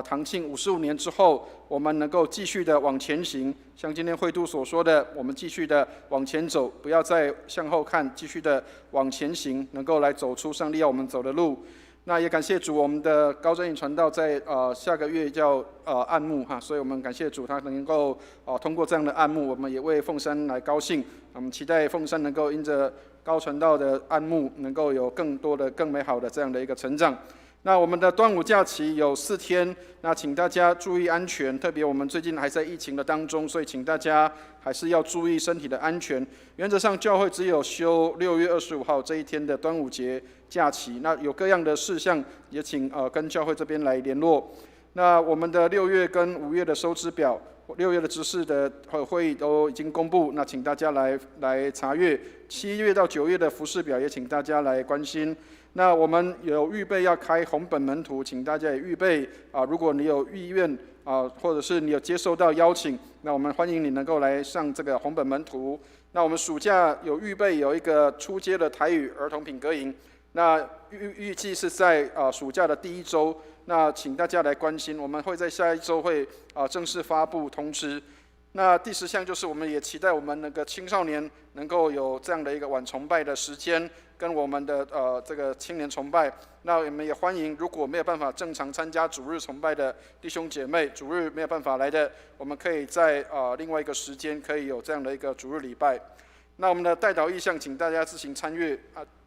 堂庆55年之后，我们能够继续的往前行。像今天慧都所说的，我们继续的往前走，不要再向后看，继续的往前行，能够来走出上帝要我们走的路。那也感谢主，我们的高真营传道在下个月叫按牧所以我们感谢主，他能够通过这样的按牧，我们也为凤山来高兴。我们期待凤山能够因着高传道的按牧，能够有更多的、更美好的这样的一个成长。那我们的端午假期有4天，那请大家注意安全，特别我们最近还在疫情的当中，所以请大家还是要注意身体的安全。原则上，教会只有休6月25号这一天的端午节假期。那有各样的事项，也请跟教会这边来联络。那我们的6月跟5月的收支表，6月的执事的会议都已经公布，那请大家来查阅。7月到9月的服事表也请大家来关心。那我们有预备要开红本门徒，请大家也预备如果你有意愿或者是你有接受到邀请，那我们欢迎你能够来上这个红本门徒。那我们暑假有预备有一个初阶的台语儿童品格营，那预计是在暑假的第1周，那请大家来关心，我们会在下一周会正式发布通知。那第10项就是我们也期待我们那个青少年能够有这样的一个晚崇拜的时间，跟我们的这个青年崇拜。那我们也欢迎如果没有办法正常参加主日崇拜的弟兄姐妹，主日没有办法来的，我们可以在另外一个时间可以有这样的一个主日礼拜。那我们的代祷意向，请大家自行参阅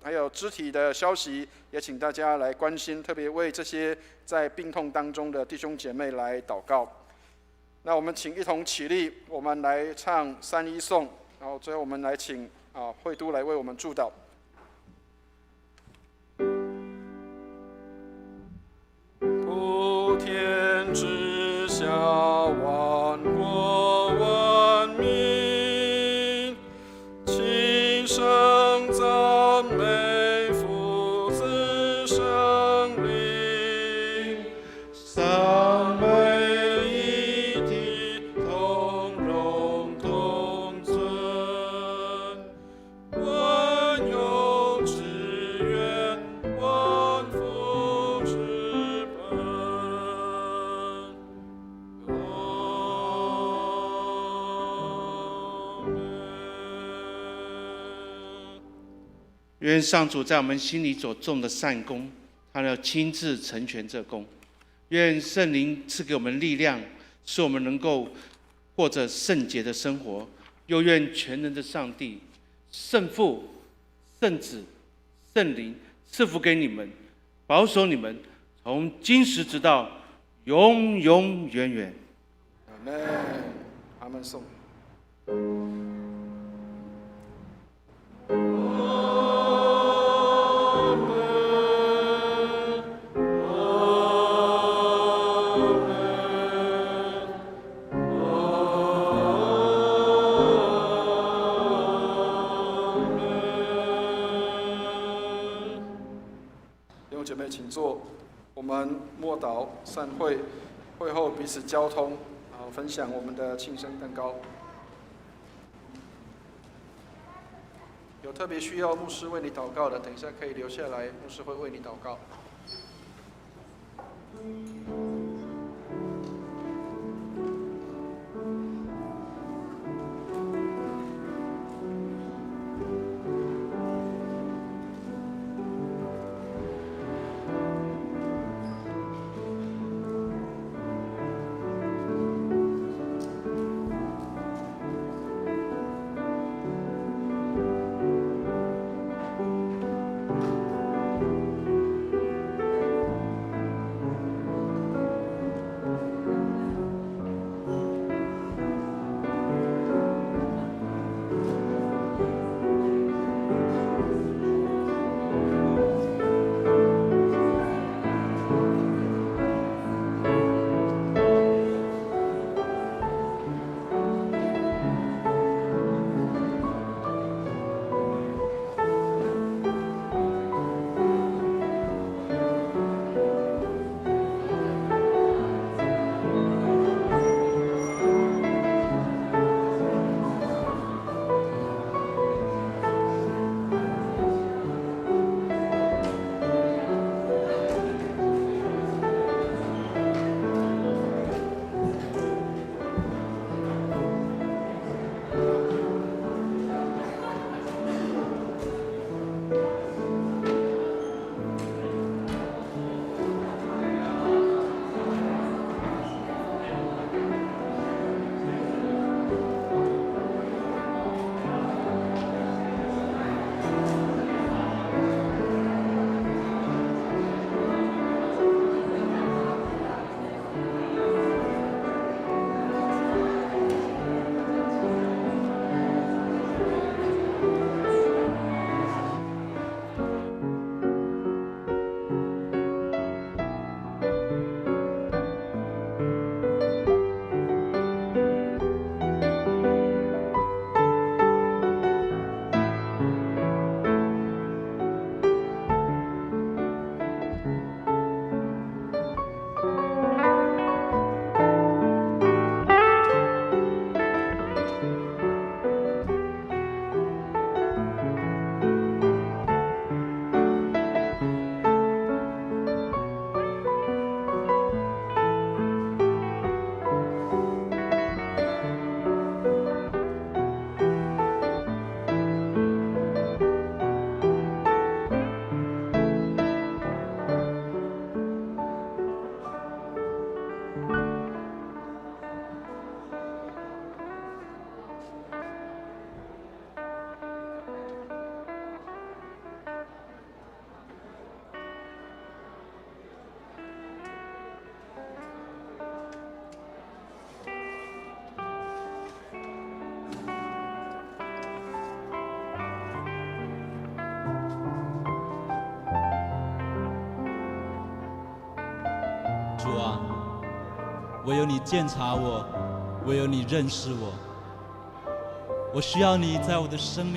还有肢体的消息，也请大家来关心，特别为这些在病痛当中的弟兄姐妹来祷告。那我们请一同起立，我们来唱3-1颂，然后最后我们来请慧都来为我们祝祷。普天之下，万国万民，齐声赞美父子圣灵，三位一体，同荣同尊，万有之源，万福之本。愿上主在我们心里所种的善功，他要亲自成全这功。愿圣灵赐给我们力量，使我们能够过着圣洁的生活。又愿全能的上帝、圣父、圣子、圣灵赐福给你们，保守你们，从今时直到永永远远。阿门，阿门颂。弟兄姐妹，请坐。我们默祷散会，会后彼此交通，然后分享我们的庆生蛋糕。有特别需要牧师为你祷告的，等一下可以留下来，牧师会为你祷告。主啊，唯有你鉴察我，唯有你认识我。我需要你在我的生命